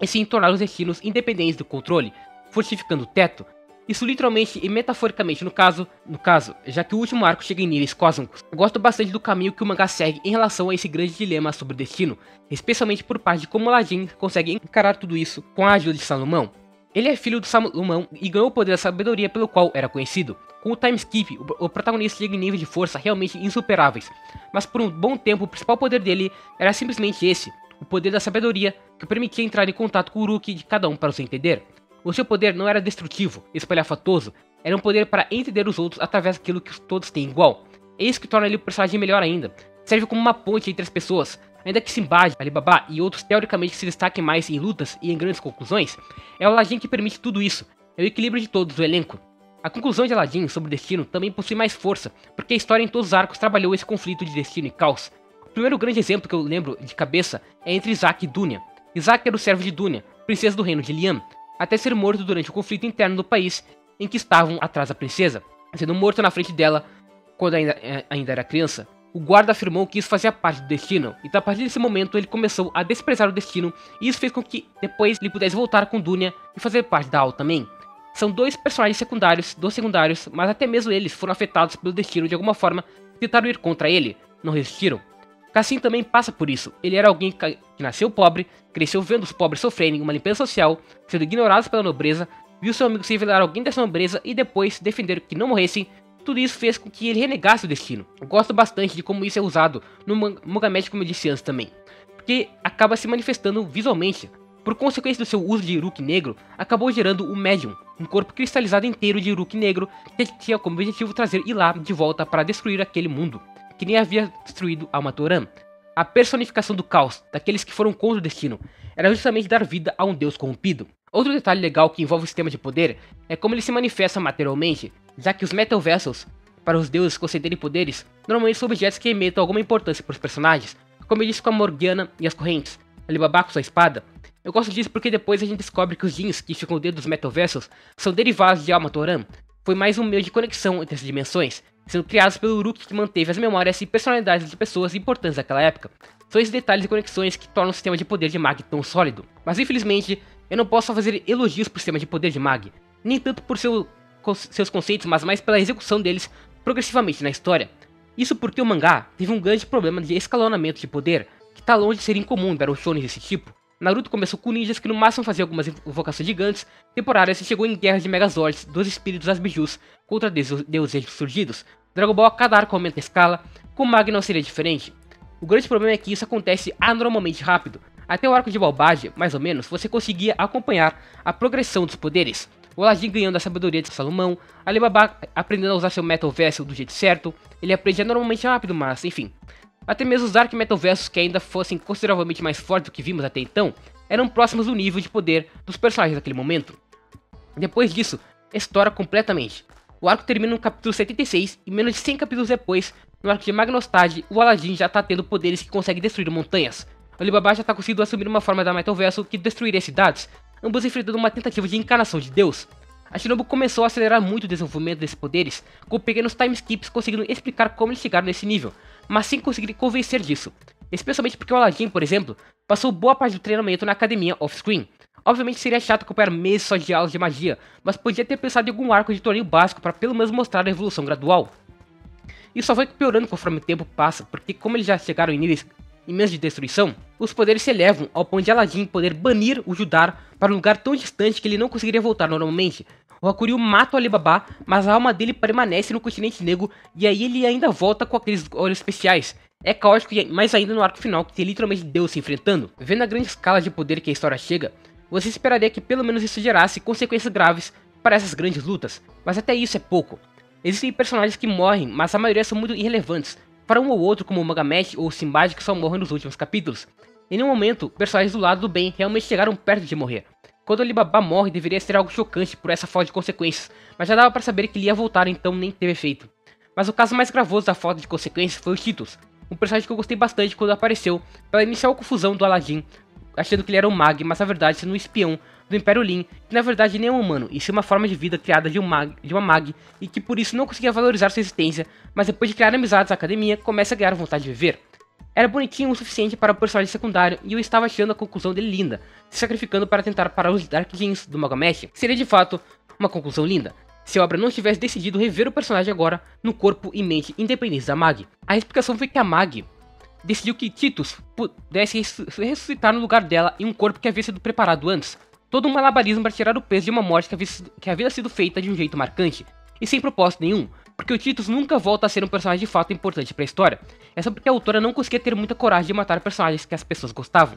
S1: e sim tornar os destinos independentes do controle, fortificando o teto. Isso literalmente e metaforicamente no caso, já que o último arco chega em níveis cósmicos. Gosto bastante do caminho que o mangá segue em relação a esse grande dilema sobre o destino, especialmente por parte de como Aladdin consegue encarar tudo isso com a ajuda de Salomão. Ele é filho de Salomão e ganhou o poder da sabedoria pelo qual era conhecido. Com o time skip, o protagonista chega em níveis de força realmente insuperáveis, mas por um bom tempo o principal poder dele era simplesmente esse, o poder da sabedoria, que permitia entrar em contato com o Uruk de cada um para se entender. O seu poder não era destrutivo, espalhafatoso, era um poder para entender os outros através daquilo que todos têm igual. É isso que torna ele um personagem melhor ainda. Serve como uma ponte entre as pessoas, ainda que Sinbad, Alibaba e outros teoricamente se destaquem mais em lutas e em grandes conclusões, é o Aladdin que permite tudo isso, é o equilíbrio de todos do elenco. A conclusão de Aladdin sobre o destino também possui mais força, porque a história em todos os arcos trabalhou esse conflito de destino e caos. O primeiro grande exemplo que eu lembro de cabeça é entre Isaac e Dunya. Isaac era o servo de Dunya, princesa do reino de Liam, até ser morto durante o conflito interno do país em que estavam atrás da princesa. Sendo morto na frente dela, quando ainda era criança, o guarda afirmou que isso fazia parte do destino, então a partir desse momento ele começou a desprezar o destino, e isso fez com que depois ele pudesse voltar com Dunya e fazer parte da Al também. São dois personagens secundários, mas até mesmo eles foram afetados pelo destino de alguma forma e tentaram ir contra ele, não resistiram. Cassim também passa por isso. Ele era alguém que nasceu pobre, cresceu vendo os pobres sofrerem uma limpeza social, sendo ignorados pela nobreza, viu seu amigo se revelar alguém dessa nobreza e depois defender que não morressem. Tudo isso fez com que ele renegasse o destino. Eu gosto bastante de como isso é usado no Mugamesh, como eu disse antes também, porque acaba se manifestando visualmente. Por consequência do seu uso de Uruk negro, acabou gerando o Medium, um corpo cristalizado inteiro de Uruk negro que tinha como objetivo trazer Ilah de volta para destruir aquele mundo, que nem havia destruído Almatoran. A personificação do caos, daqueles que foram contra o destino, era justamente dar vida a um deus corrompido. Outro detalhe legal que envolve o sistema de poder é como ele se manifesta materialmente, já que os Metal Vessels, para os deuses concederem poderes, normalmente são objetos que emitam alguma importância para os personagens, como eu disse com a Morgana e as correntes, Alibaba com sua espada. Eu gosto disso porque depois a gente descobre que os jeans que ficam dentro dos Metal Vessels são derivados de Almatoran. Foi mais um meio de conexão entre as dimensões, sendo criados pelo Uruk que manteve as memórias e personalidades de pessoas importantes daquela época. São esses detalhes e conexões que tornam o sistema de poder de Mag tão sólido. Mas infelizmente, eu não posso fazer elogios pro sistema de poder de Mag, nem tanto por seus conceitos, mas mais pela execução deles progressivamente na história. Isso porque o mangá teve um grande problema de escalonamento de poder, que tá longe de ser incomum em Battle Shonen desse tipo. Naruto começou com ninjas que no máximo faziam algumas invocações gigantes temporárias e chegou em guerras de Megazords dos espíritos das bijus contra deuses surgidos. Dragon Ball a cada arco aumenta a escala, com Mag não seria diferente. O grande problema é que isso acontece anormalmente rápido. Até o arco de Balbage, mais ou menos, você conseguia acompanhar a progressão dos poderes. O Aladdin ganhando a sabedoria de Salomão, Alibaba aprendendo a usar seu Metal Vessel do jeito certo, ele aprendia normalmente rápido, mas enfim. Até mesmo os Dark Metal Vessels, que ainda fossem consideravelmente mais fortes do que vimos até então, eram próximos do nível de poder dos personagens daquele momento. Depois disso, estoura completamente. O arco termina no capítulo 76 e menos de 100 capítulos depois, no arco de Magnostad, o Aladdin já tá tendo poderes que conseguem destruir montanhas. O Alibaba já tá conseguindo assumir uma forma da Metal Vessel que destruiria cidades, ambos enfrentando uma tentativa de encarnação de Deus. A Shinobu começou a acelerar muito o desenvolvimento desses poderes, com pequenos time skips conseguindo explicar como eles chegaram nesse nível, mas sem conseguir convencer disso. Especialmente porque o Aladdin, por exemplo, passou boa parte do treinamento na academia off-screen. Obviamente seria chato acompanhar meses só de aulas de magia, mas podia ter pensado em algum arco de torneio básico para pelo menos mostrar a evolução gradual. Isso só vai piorando conforme o tempo passa, porque como eles já chegaram em níveis imensos de destruição, os poderes se elevam ao ponto de Aladdin poder banir o Judar para um lugar tão distante que ele não conseguiria voltar normalmente. O Hakuryu mata o Alibaba, mas a alma dele permanece no continente negro e aí ele ainda volta com aqueles olhos especiais. É caótico, mais ainda no arco final que tem literalmente Deus se enfrentando. Vendo a grande escala de poder que a história chega, você esperaria que pelo menos isso gerasse consequências graves para essas grandes lutas, mas até isso é pouco. Existem personagens que morrem, mas a maioria são muito irrelevantes, para um ou outro como o Magamesh ou o Sinbad que só morrem nos últimos capítulos. Em nenhum momento, personagens do lado do bem realmente chegaram perto de morrer. Quando o Alibaba morre deveria ser algo chocante por essa falta de consequências, mas já dava para saber que ele ia voltar, então nem teve efeito. Mas o caso mais gravoso da falta de consequências foi o Cheetos, um personagem que eu gostei bastante quando apareceu pela inicial confusão do Aladdin, achando que ele era um mag, mas na verdade sendo um espião do Império Lin, que na verdade nem é um humano, e sim uma forma de vida criada de uma mag, e que por isso não conseguia valorizar sua existência, mas depois de criar amizades na academia, começa a ganhar vontade de viver. Era bonitinho o suficiente para o personagem secundário e eu estava achando a conclusão dele linda, se sacrificando para tentar parar os Dark Jeans do Magamesh. Seria de fato uma conclusão linda, se a obra não tivesse decidido rever o personagem agora no corpo e mente independentes da Mag. A explicação foi que a Mag decidiu que Titus pudesse ressuscitar no lugar dela em um corpo que havia sido preparado antes. Todo um malabarismo para tirar o peso de uma morte que havia sido feita de um jeito marcante, e sem propósito nenhum, porque o Titus nunca volta a ser um personagem de fato importante para a história. É só porque a autora não conseguia ter muita coragem de matar personagens que as pessoas gostavam.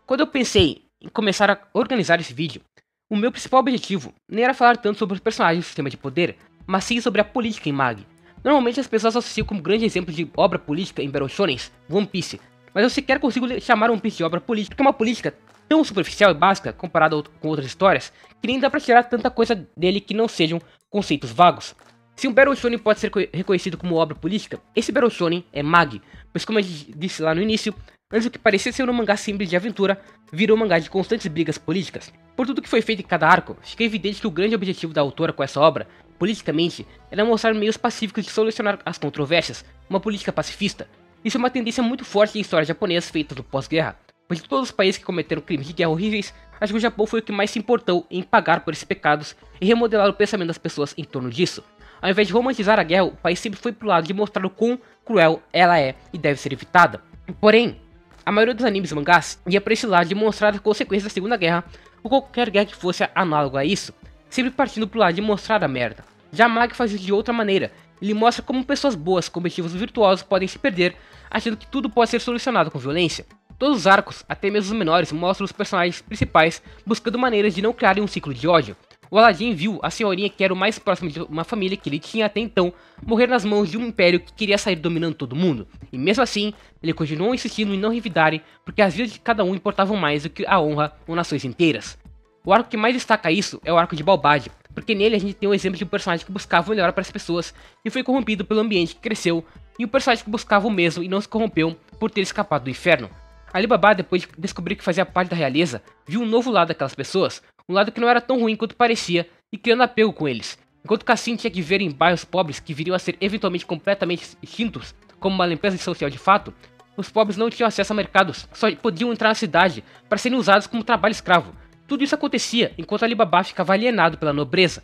S1: Quando eu pensei em começar a organizar esse vídeo, o meu principal objetivo nem era falar tanto sobre os personagens do sistema de poder, mas sim sobre a política em Mag. Normalmente as pessoas associam como grande exemplo de obra política em Battle Shonens One Piece, mas eu sequer consigo chamar One Piece de obra política, porque é uma política tão superficial e básica comparada com outras histórias, que nem dá pra tirar tanta coisa dele que não sejam conceitos vagos. Se um Battle Shonen pode ser reconhecido como obra política, esse Battle Shonen é Mag, pois como eu disse lá no início, antes do que parecia ser um mangá simples de aventura, virou um mangá de constantes brigas políticas. Por tudo que foi feito em cada arco, fica evidente que o grande objetivo da autora com essa obra, politicamente, era mostrar meios pacíficos de solucionar as controvérsias, uma política pacifista. Isso é uma tendência muito forte em histórias japonesas feitas no pós-guerra, pois de todos os países que cometeram crimes de guerra horríveis, acho que o Japão foi o que mais se importou em pagar por esses pecados e remodelar o pensamento das pessoas em torno disso. Ao invés de romantizar a guerra, o país sempre foi pro lado de mostrar o quão cruel ela é e deve ser evitada. Porém, a maioria dos animes e mangás ia para esse lado de mostrar as consequências da Segunda Guerra, ou qualquer guerra que fosse análogo a isso, sempre partindo pro lado de mostrar a merda. Já Mag faz isso de outra maneira, ele mostra como pessoas boas com objetivos virtuosos podem se perder, achando que tudo pode ser solucionado com violência. Todos os arcos, até mesmo os menores, mostram os personagens principais buscando maneiras de não criarem um ciclo de ódio. O Aladdin viu a senhorinha que era o mais próximo de uma família que ele tinha até então morrer nas mãos de um império que queria sair dominando todo mundo. E mesmo assim, ele continuou insistindo em não revidarem, porque as vidas de cada um importavam mais do que a honra ou nações inteiras. O arco que mais destaca isso é o arco de Balbad, porque nele a gente tem um exemplo de um personagem que buscava o melhor para as pessoas e foi corrompido pelo ambiente que cresceu, e um personagem que buscava o mesmo e não se corrompeu por ter escapado do inferno. Alibaba, depois de descobrir que fazia parte da realeza, viu um novo lado daquelas pessoas, um lado que não era tão ruim quanto parecia, e criando apego com eles. Enquanto Cassim tinha que viver em bairros pobres que viriam a ser eventualmente completamente extintos, como uma limpeza social de fato, os pobres não tinham acesso a mercados, só podiam entrar na cidade para serem usados como trabalho escravo. Tudo isso acontecia enquanto Alibaba ficava alienado pela nobreza.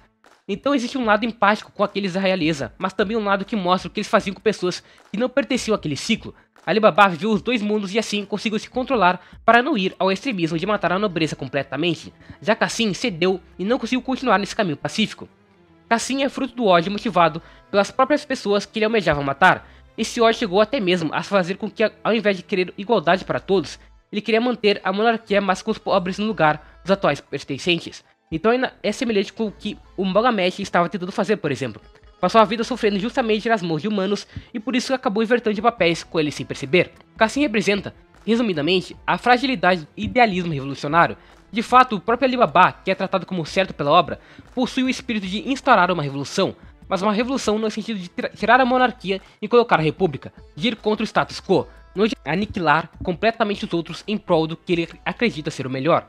S1: Então existe um lado empático com aqueles da realeza, mas também um lado que mostra o que eles faziam com pessoas que não pertenciam àquele ciclo. Alibaba viveu os dois mundos e assim conseguiu se controlar para não ir ao extremismo de matar a nobreza completamente. Já Cassim cedeu e não conseguiu continuar nesse caminho pacífico. Cassim é fruto do ódio motivado pelas próprias pessoas que ele almejava matar. Esse ódio chegou até mesmo a fazer com que, ao invés de querer igualdade para todos, ele queria manter a monarquia, mas com os pobres no lugar dos atuais pertencentes. Então é semelhante com o que o Magamesh estava tentando fazer, por exemplo. Passou a vida sofrendo justamente nas mãos de humanos e por isso acabou invertendo de papéis com ele sem perceber. Cassim representa, resumidamente, a fragilidade e idealismo revolucionário. De fato, o próprio Alibaba, que é tratado como certo pela obra, possui o espírito de instaurar uma revolução, mas uma revolução no sentido de tirar a monarquia e colocar a república, de ir contra o status quo, não de aniquilar completamente os outros em prol do que ele acredita ser o melhor.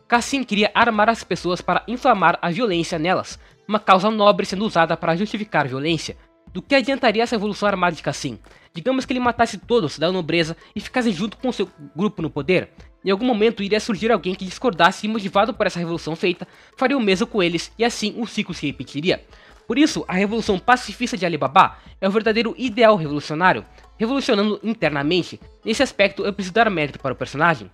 S1: Cassim queria armar as pessoas para inflamar a violência nelas, uma causa nobre sendo usada para justificar a violência. Do que adiantaria essa revolução armada de Cassim? Digamos que ele matasse todos da nobreza e ficasse junto com seu grupo no poder. Em algum momento iria surgir alguém que discordasse e, motivado por essa revolução feita, faria o mesmo com eles e assim o ciclo se repetiria. Por isso, a revolução pacifista de Alibaba é o verdadeiro ideal revolucionário, revolucionando internamente. Nesse aspecto eu preciso dar mérito para o personagem.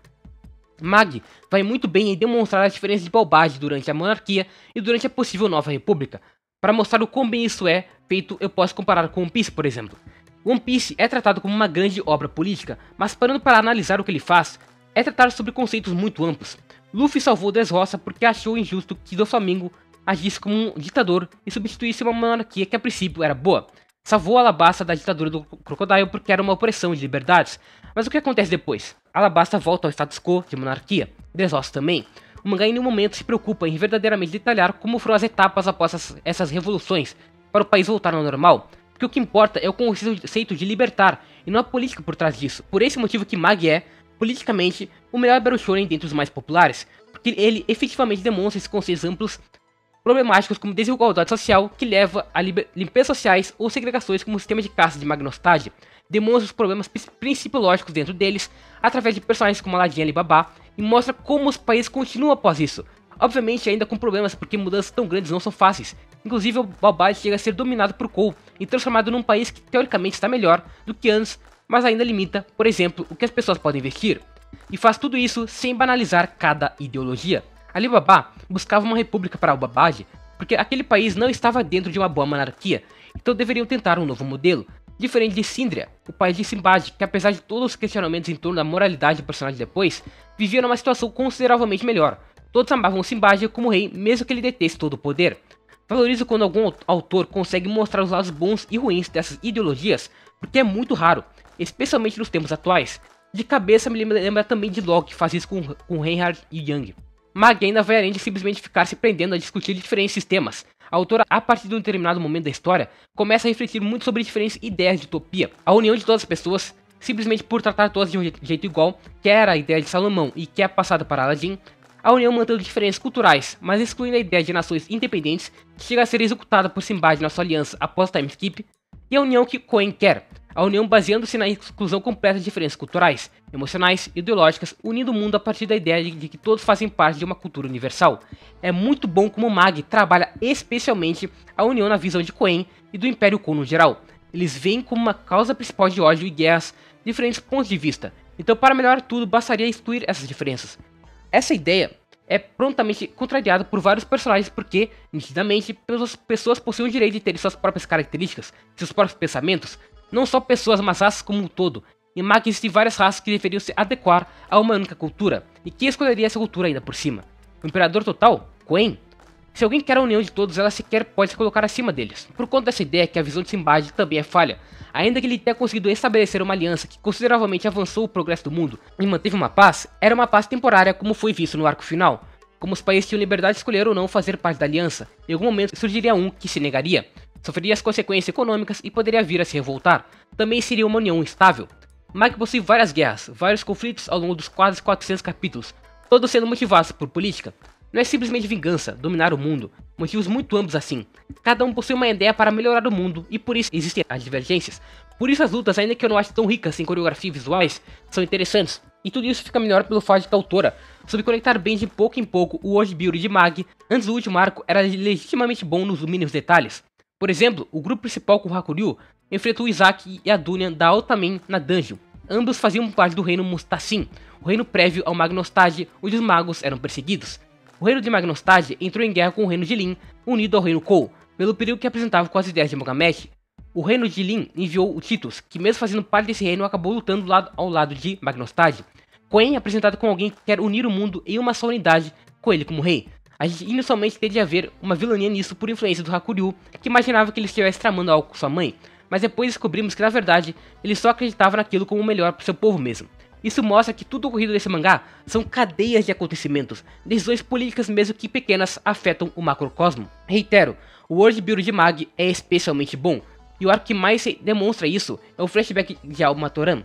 S1: Mag vai muito bem em demonstrar as diferenças de Balbad durante a monarquia e durante a possível nova república. Para mostrar o quão bem isso é feito, eu posso comparar com One Piece, por exemplo. One Piece é tratado como uma grande obra política, mas parando para analisar o que ele faz, é tratado sobre conceitos muito amplos. Luffy salvou Dressrosa porque achou injusto que Doflamingo agisse como um ditador e substituísse uma monarquia que a princípio era boa. Salvou Alabasta da ditadura do Crocodile porque era uma opressão de liberdades. Mas o que acontece depois? Alabasta volta ao status quo de monarquia, Dressrosa também. O mangá em nenhum momento se preocupa em verdadeiramente detalhar como foram as etapas após essas revoluções para o país voltar ao normal, porque o que importa é o conceito de libertar e não a política por trás disso. Por esse motivo que Mag é, politicamente, o melhor Battle Shonen dentre os mais populares, porque ele efetivamente demonstra esses conceitos amplos problemáticos como desigualdade social que leva a limpezas sociais ou segregações como o sistema de caça de Magnostade. demonstra os problemas principiológicos dentro deles, através de personagens como Aladdin e Alibaba, e mostra como os países continuam após isso. Obviamente ainda com problemas, porque mudanças tão grandes não são fáceis. Inclusive o Balbad chega a ser dominado por Kou e transformado num país que teoricamente está melhor do que antes, mas ainda limita, por exemplo, o que as pessoas podem vestir. E faz tudo isso sem banalizar cada ideologia. Alibaba buscava uma república para o Balbad, porque aquele país não estava dentro de uma boa monarquia, então deveriam tentar um novo modelo. Diferente de Sindria, o país de Sinbad, que apesar de todos os questionamentos em torno da moralidade do personagem depois, vivia numa situação consideravelmente melhor. Todos amavam Sinbad como rei, mesmo que ele deteste todo o poder. Valorizo quando algum autor consegue mostrar os lados bons e ruins dessas ideologias, porque é muito raro, especialmente nos tempos atuais. De cabeça me lembra também de Locke, que faz isso com Reinhard e Young. Mag ainda vai além de simplesmente ficar se prendendo a discutir diferentes sistemas. A autora, a partir de um determinado momento da história, começa a refletir muito sobre diferentes ideias de utopia. A união de todas as pessoas, simplesmente por tratar todas de um jeito igual, que era a ideia de Salomão e que é passada para Aladdin. A união mantendo diferenças culturais, mas excluindo a ideia de nações independentes, que chega a ser executada por Sinbad na sua aliança após time skip. E a união que Coen quer. A união baseando-se na exclusão completa de diferenças culturais, emocionais e ideológicas, unindo o mundo a partir da ideia de que todos fazem parte de uma cultura universal. É muito bom como Mag trabalha especialmente a união na visão de Coen e do Império Kou no geral. Eles veem como uma causa principal de ódio e guerras diferentes pontos de vista, então para melhorar tudo bastaria excluir essas diferenças. Essa ideia é prontamente contrariada por vários personagens porque, nitidamente, pessoas possuem o direito de terem suas próprias características, seus próprios pensamentos, não só pessoas, mas raças como um todo. Em Mag existem várias raças que deveriam se adequar a uma única cultura, e quem escolheria essa cultura ainda por cima? O Imperador Total? Coen? Se alguém quer a união de todos, ela sequer pode se colocar acima deles. Por conta dessa ideia que a visão de Sinbad também é falha, ainda que ele tenha conseguido estabelecer uma aliança que consideravelmente avançou o progresso do mundo e manteve uma paz, era uma paz temporária como foi visto no arco final. Como os países tinham liberdade de escolher ou não fazer parte da aliança, em algum momento surgiria um que se negaria, sofreria as consequências econômicas e poderia vir a se revoltar. Também seria uma união instável. Mag possui várias guerras, vários conflitos ao longo dos quase 400 capítulos, todos sendo motivados por política. Não é simplesmente vingança, dominar o mundo, motivos muito amplos assim. Cada um possui uma ideia para melhorar o mundo e por isso existem as divergências. Por isso as lutas, ainda que eu não ache tão ricas em coreografia e visuais, são interessantes. E tudo isso fica melhor pelo fato de que a autora soube conectar bem de pouco em pouco o world building de Mag. Antes do último arco era legitimamente bom nos mínimos detalhes. Por exemplo, o grupo principal com Hakuryu enfrentou Isaac e a Dunyan da Altamen na dungeon. Ambos faziam parte do reino Mustacin, o reino prévio ao Magnostad, onde os magos eram perseguidos. O reino de Magnostad entrou em guerra com o reino de Lin, unido ao reino Kou, pelo perigo que apresentava com as ideias de Mogamed. O reino de Lin enviou o Titus, que mesmo fazendo parte desse reino acabou lutando ao lado de Magnostad. Coen é apresentado como alguém que quer unir o mundo em uma só unidade, com ele como rei. A gente inicialmente tende a ver uma vilania nisso por influência do Hakuryu, que imaginava que ele estivesse tramando algo com sua mãe, mas depois descobrimos que na verdade ele só acreditava naquilo como o melhor para seu povo mesmo. Isso mostra que tudo ocorrido nesse mangá são cadeias de acontecimentos, decisões políticas mesmo que pequenas afetam o macrocosmo. Reitero, o world building de Mag é especialmente bom, e o arco que mais demonstra isso é o flashback de Alma Toran.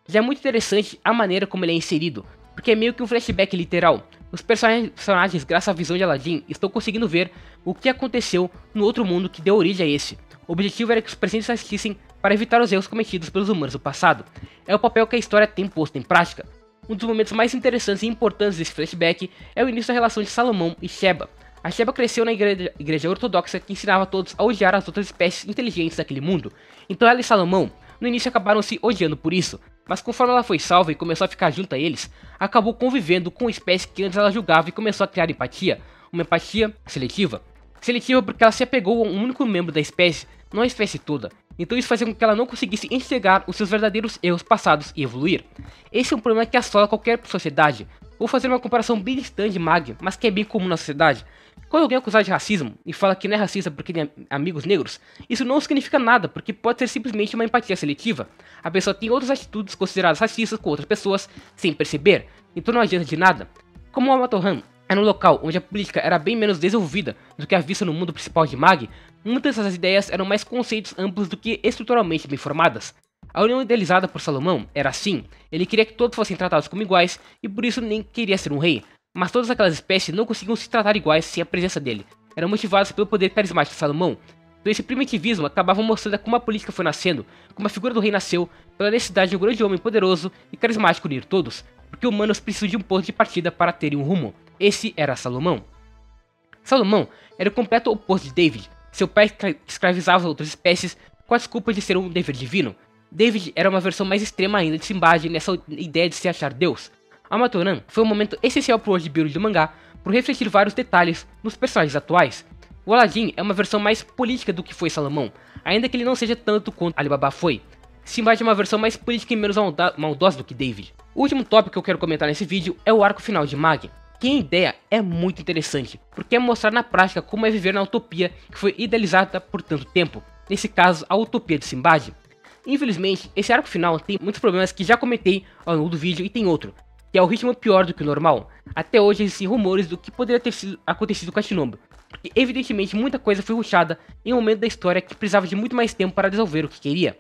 S1: Já é muito interessante a maneira como ele é inserido, porque é meio que um flashback literal. Os personagens, graças à visão de Aladdin, estão conseguindo ver o que aconteceu no outro mundo que deu origem a esse. O objetivo era que os presentes assistissem para evitar os erros cometidos pelos humanos do passado. É o papel que a história tem posto em prática. Um dos momentos mais interessantes e importantes desse flashback é o início da relação de Salomão e Sheba. A Sheba cresceu na igreja ortodoxa que ensinava todos a odiar as outras espécies inteligentes daquele mundo. Então ela e Salomão, no início acabaram se odiando por isso, mas conforme ela foi salva e começou a ficar junto a eles, acabou convivendo com espécies que antes ela julgava e começou a criar empatia, uma empatia seletiva. Seletiva porque ela se apegou a um único membro da espécie, não a espécie toda. Então isso fazia com que ela não conseguisse enxergar os seus verdadeiros erros passados e evoluir. Esse é um problema que assola qualquer sociedade. Vou fazer uma comparação bem distante de Mag, mas que é bem comum na sociedade. Quando alguém é acusado de racismo e fala que não é racista porque tem amigos negros, isso não significa nada, porque pode ser simplesmente uma empatia seletiva. A pessoa tem outras atitudes consideradas racistas com outras pessoas sem perceber, então não adianta de nada. Como o Amatohan era um local onde a política era bem menos desenvolvida do que a vista no mundo principal de Mag, muitas dessas ideias eram mais conceitos amplos do que estruturalmente bem formadas. A união idealizada por Salomão era assim, ele queria que todos fossem tratados como iguais e por isso nem queria ser um rei, mas todas aquelas espécies não conseguiam se tratar iguais sem a presença dele, eram motivadas pelo poder carismático de Salomão. Então esse primitivismo acabava mostrando como a política foi nascendo, como a figura do rei nasceu, pela necessidade de um grande homem poderoso e carismático unir todos, porque humanos precisam de um ponto de partida para terem um rumo. Esse era Salomão. Salomão era o completo oposto de David. Seu pai escravizava outras espécies com a desculpa de ser um dever divino. David era uma versão mais extrema ainda de Simbad nessa ideia de se achar Deus. Amatoran foi um momento essencial para o world building do mangá, por refletir vários detalhes nos personagens atuais. O Aladdin é uma versão mais política do que foi Salomão, ainda que ele não seja tanto quanto Alibaba foi. Simbad é uma versão mais política e menos maldosa do que David. O último tópico que eu quero comentar nesse vídeo é o arco final de Mag, que em ideia é muito interessante, porque é mostrar na prática como é viver na utopia que foi idealizada por tanto tempo, nesse caso a utopia de Simbad. Infelizmente, esse arco final tem muitos problemas que já comentei ao longo do vídeo e tem outro, que é o ritmo pior do que o normal. Até hoje existem rumores do que poderia ter acontecido com a Shinobu, porque evidentemente muita coisa foi rushada em um momento da história que precisava de muito mais tempo para desenvolver o que queria.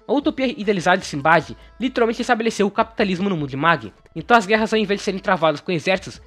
S1: A utopia idealizada de Simbad literalmente estabeleceu o capitalismo no mundo de Mag, então as guerras ao invés de serem travadas com exércitos,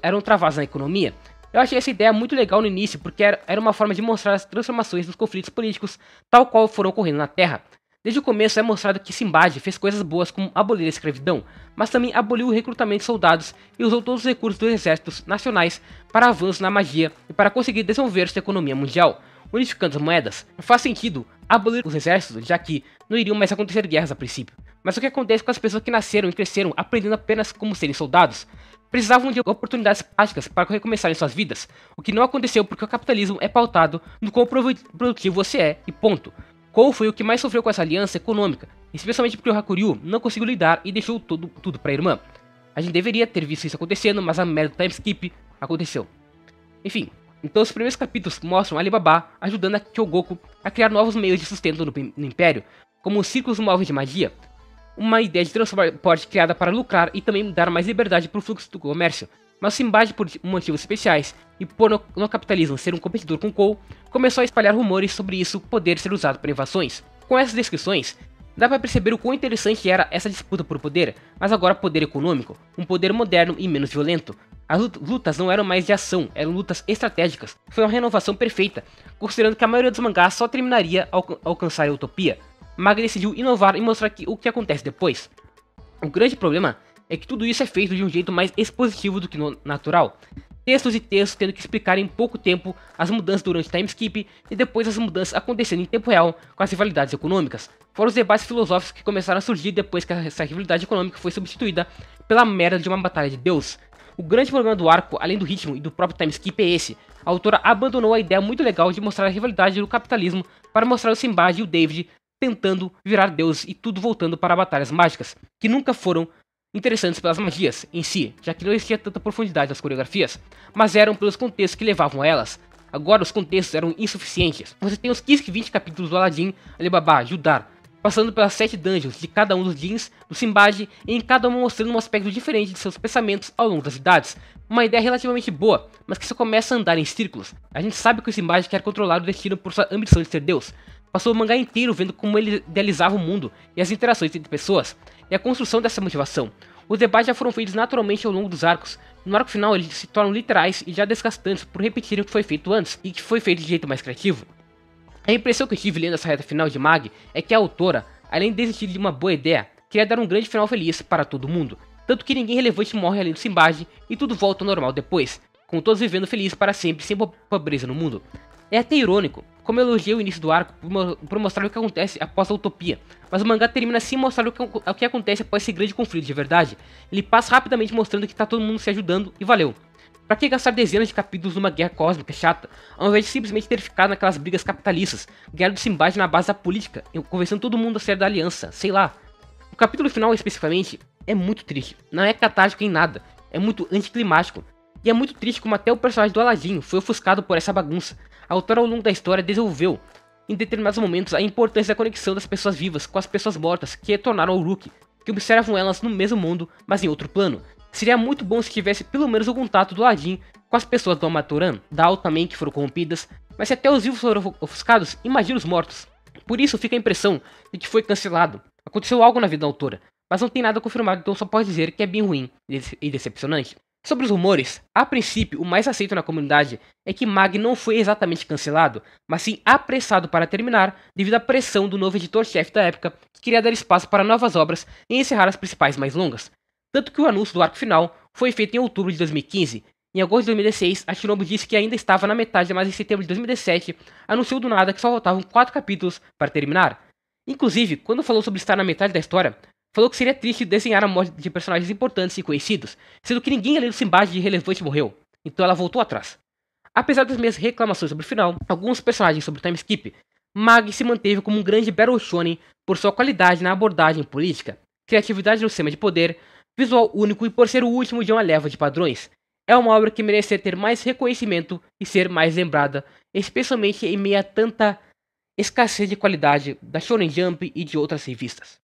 S1: eram travadas na economia. Eu achei essa ideia muito legal no início, porque era uma forma de mostrar as transformações dos conflitos políticos tal qual foram ocorrendo na Terra. Desde o começo é mostrado que Simbad fez coisas boas como abolir a escravidão, mas também aboliu o recrutamento de soldados e usou todos os recursos dos exércitos nacionais para avanço na magia e para conseguir desenvolver sua economia mundial, unificando as moedas. Faz sentido abolir os exércitos, já que não iriam mais acontecer guerras a princípio. Mas o que acontece com as pessoas que nasceram e cresceram aprendendo apenas como serem soldados? Precisavam de oportunidades práticas para recomeçarem suas vidas, o que não aconteceu porque o capitalismo é pautado no quão produtivo você é e ponto. Kou foi o que mais sofreu com essa aliança econômica, especialmente porque o Hakuryu não conseguiu lidar e deixou tudo para a irmã. A gente deveria ter visto isso acontecendo, mas a merda do time skip aconteceu. Enfim, então os primeiros capítulos mostram Alibaba ajudando a Kyogoku a criar novos meios de sustento no Império, como os círculos móveis de magia, uma ideia de transporte criada para lucrar e também dar mais liberdade para o fluxo do comércio. Mas Simbad, por motivos especiais e por no capitalismo ser um competidor com Kou, começou a espalhar rumores sobre isso poder ser usado para invasões. Com essas descrições, dá para perceber o quão interessante era essa disputa por poder, mas agora poder econômico, um poder moderno e menos violento. As lutas não eram mais de ação, eram lutas estratégicas. Foi uma renovação perfeita, considerando que a maioria dos mangás só terminaria ao alcançar a utopia. Mag decidiu inovar e mostrar o que acontece depois. O grande problema é que tudo isso é feito de um jeito mais expositivo do que natural. Textos e textos tendo que explicar em pouco tempo as mudanças durante o time skip e depois as mudanças acontecendo em tempo real com as rivalidades econômicas. Fora os debates filosóficos que começaram a surgir depois que essa rivalidade econômica foi substituída pela merda de uma batalha de Deus. O grande problema do arco, além do ritmo e do próprio time skip, é esse. A autora abandonou a ideia muito legal de mostrar a rivalidade do capitalismo para mostrar o Simbad e o David tentando virar Deus e tudo voltando para batalhas mágicas, que nunca foram interessantes pelas magias em si, já que não existia tanta profundidade nas coreografias, mas eram pelos contextos que levavam a elas. Agora os contextos eram insuficientes. Você tem os 15 e 20 capítulos do Aladdin, Alibaba, Judar, passando pelas 7 dungeons de cada um dos jeans do Simbad, e em cada uma mostrando um aspecto diferente de seus pensamentos ao longo das idades. Uma ideia relativamente boa, mas que só começa a andar em círculos. A gente sabe que o Simbad quer controlar o destino por sua ambição de ser Deus. Passou o mangá inteiro vendo como ele idealizava o mundo e as interações entre pessoas, e a construção dessa motivação. Os debates já foram feitos naturalmente ao longo dos arcos. No arco final eles se tornam literais e já desgastantes por repetirem o que foi feito antes, e que foi feito de jeito mais criativo. A impressão que eu tive lendo essa reta final de Mag é que a autora, além de desistir de uma boa ideia, queria dar um grande final feliz para todo mundo. Tanto que ninguém relevante morre além do Simbad e tudo volta ao normal depois, com todos vivendo felizes para sempre sem pobreza no mundo. É até irônico, como eu elogiei o início do arco por mostrar o que acontece após a utopia, mas o mangá termina sem mostrar o que acontece após esse grande conflito de verdade. Ele passa rapidamente mostrando que tá todo mundo se ajudando e valeu. Pra que gastar dezenas de capítulos numa guerra cósmica chata, ao invés de simplesmente ter ficado naquelas brigas capitalistas, guerra do Simbad na base da política, convencendo todo mundo a ser da aliança, sei lá. O capítulo final especificamente é muito triste, não é catártico em nada, é muito anticlimático. E é muito triste como até o personagem do Aladdin foi ofuscado por essa bagunça. A autora ao longo da história desenvolveu, em determinados momentos, a importância da conexão das pessoas vivas com as pessoas mortas que retornaram ao Uruk, que observam elas no mesmo mundo, mas em outro plano. Seria muito bom se tivesse pelo menos o contato do Aladdin com as pessoas do Amatoran, da Al também que foram corrompidas, mas se até os vivos foram ofuscados, imagina os mortos. Por isso fica a impressão de que foi cancelado. Aconteceu algo na vida da autora, mas não tem nada confirmado, então só pode dizer que é bem ruim e decepcionante. Sobre os rumores, a princípio o mais aceito na comunidade é que Mag não foi exatamente cancelado, mas sim apressado para terminar devido à pressão do novo editor-chefe da época, que queria dar espaço para novas obras e encerrar as principais mais longas. Tanto que o anúncio do arco final foi feito em outubro de 2015. Em agosto de 2016, a Shinobu disse que ainda estava na metade, mas em setembro de 2017 anunciou do nada que só faltavam 4 capítulos para terminar. Inclusive, quando falou sobre estar na metade da história, falou que seria triste desenhar a morte de personagens importantes e conhecidos, sendo que ninguém além do Sinbad de relevante morreu, então ela voltou atrás. Apesar das minhas reclamações sobre o final, alguns personagens sobre o time skip, Mag se manteve como um grande Battle Shonen por sua qualidade na abordagem política, criatividade no sistema de poder, visual único e por ser o último de uma leva de padrões. É uma obra que merece ter mais reconhecimento e ser mais lembrada, especialmente em meio a tanta escassez de qualidade da Shonen Jump e de outras revistas.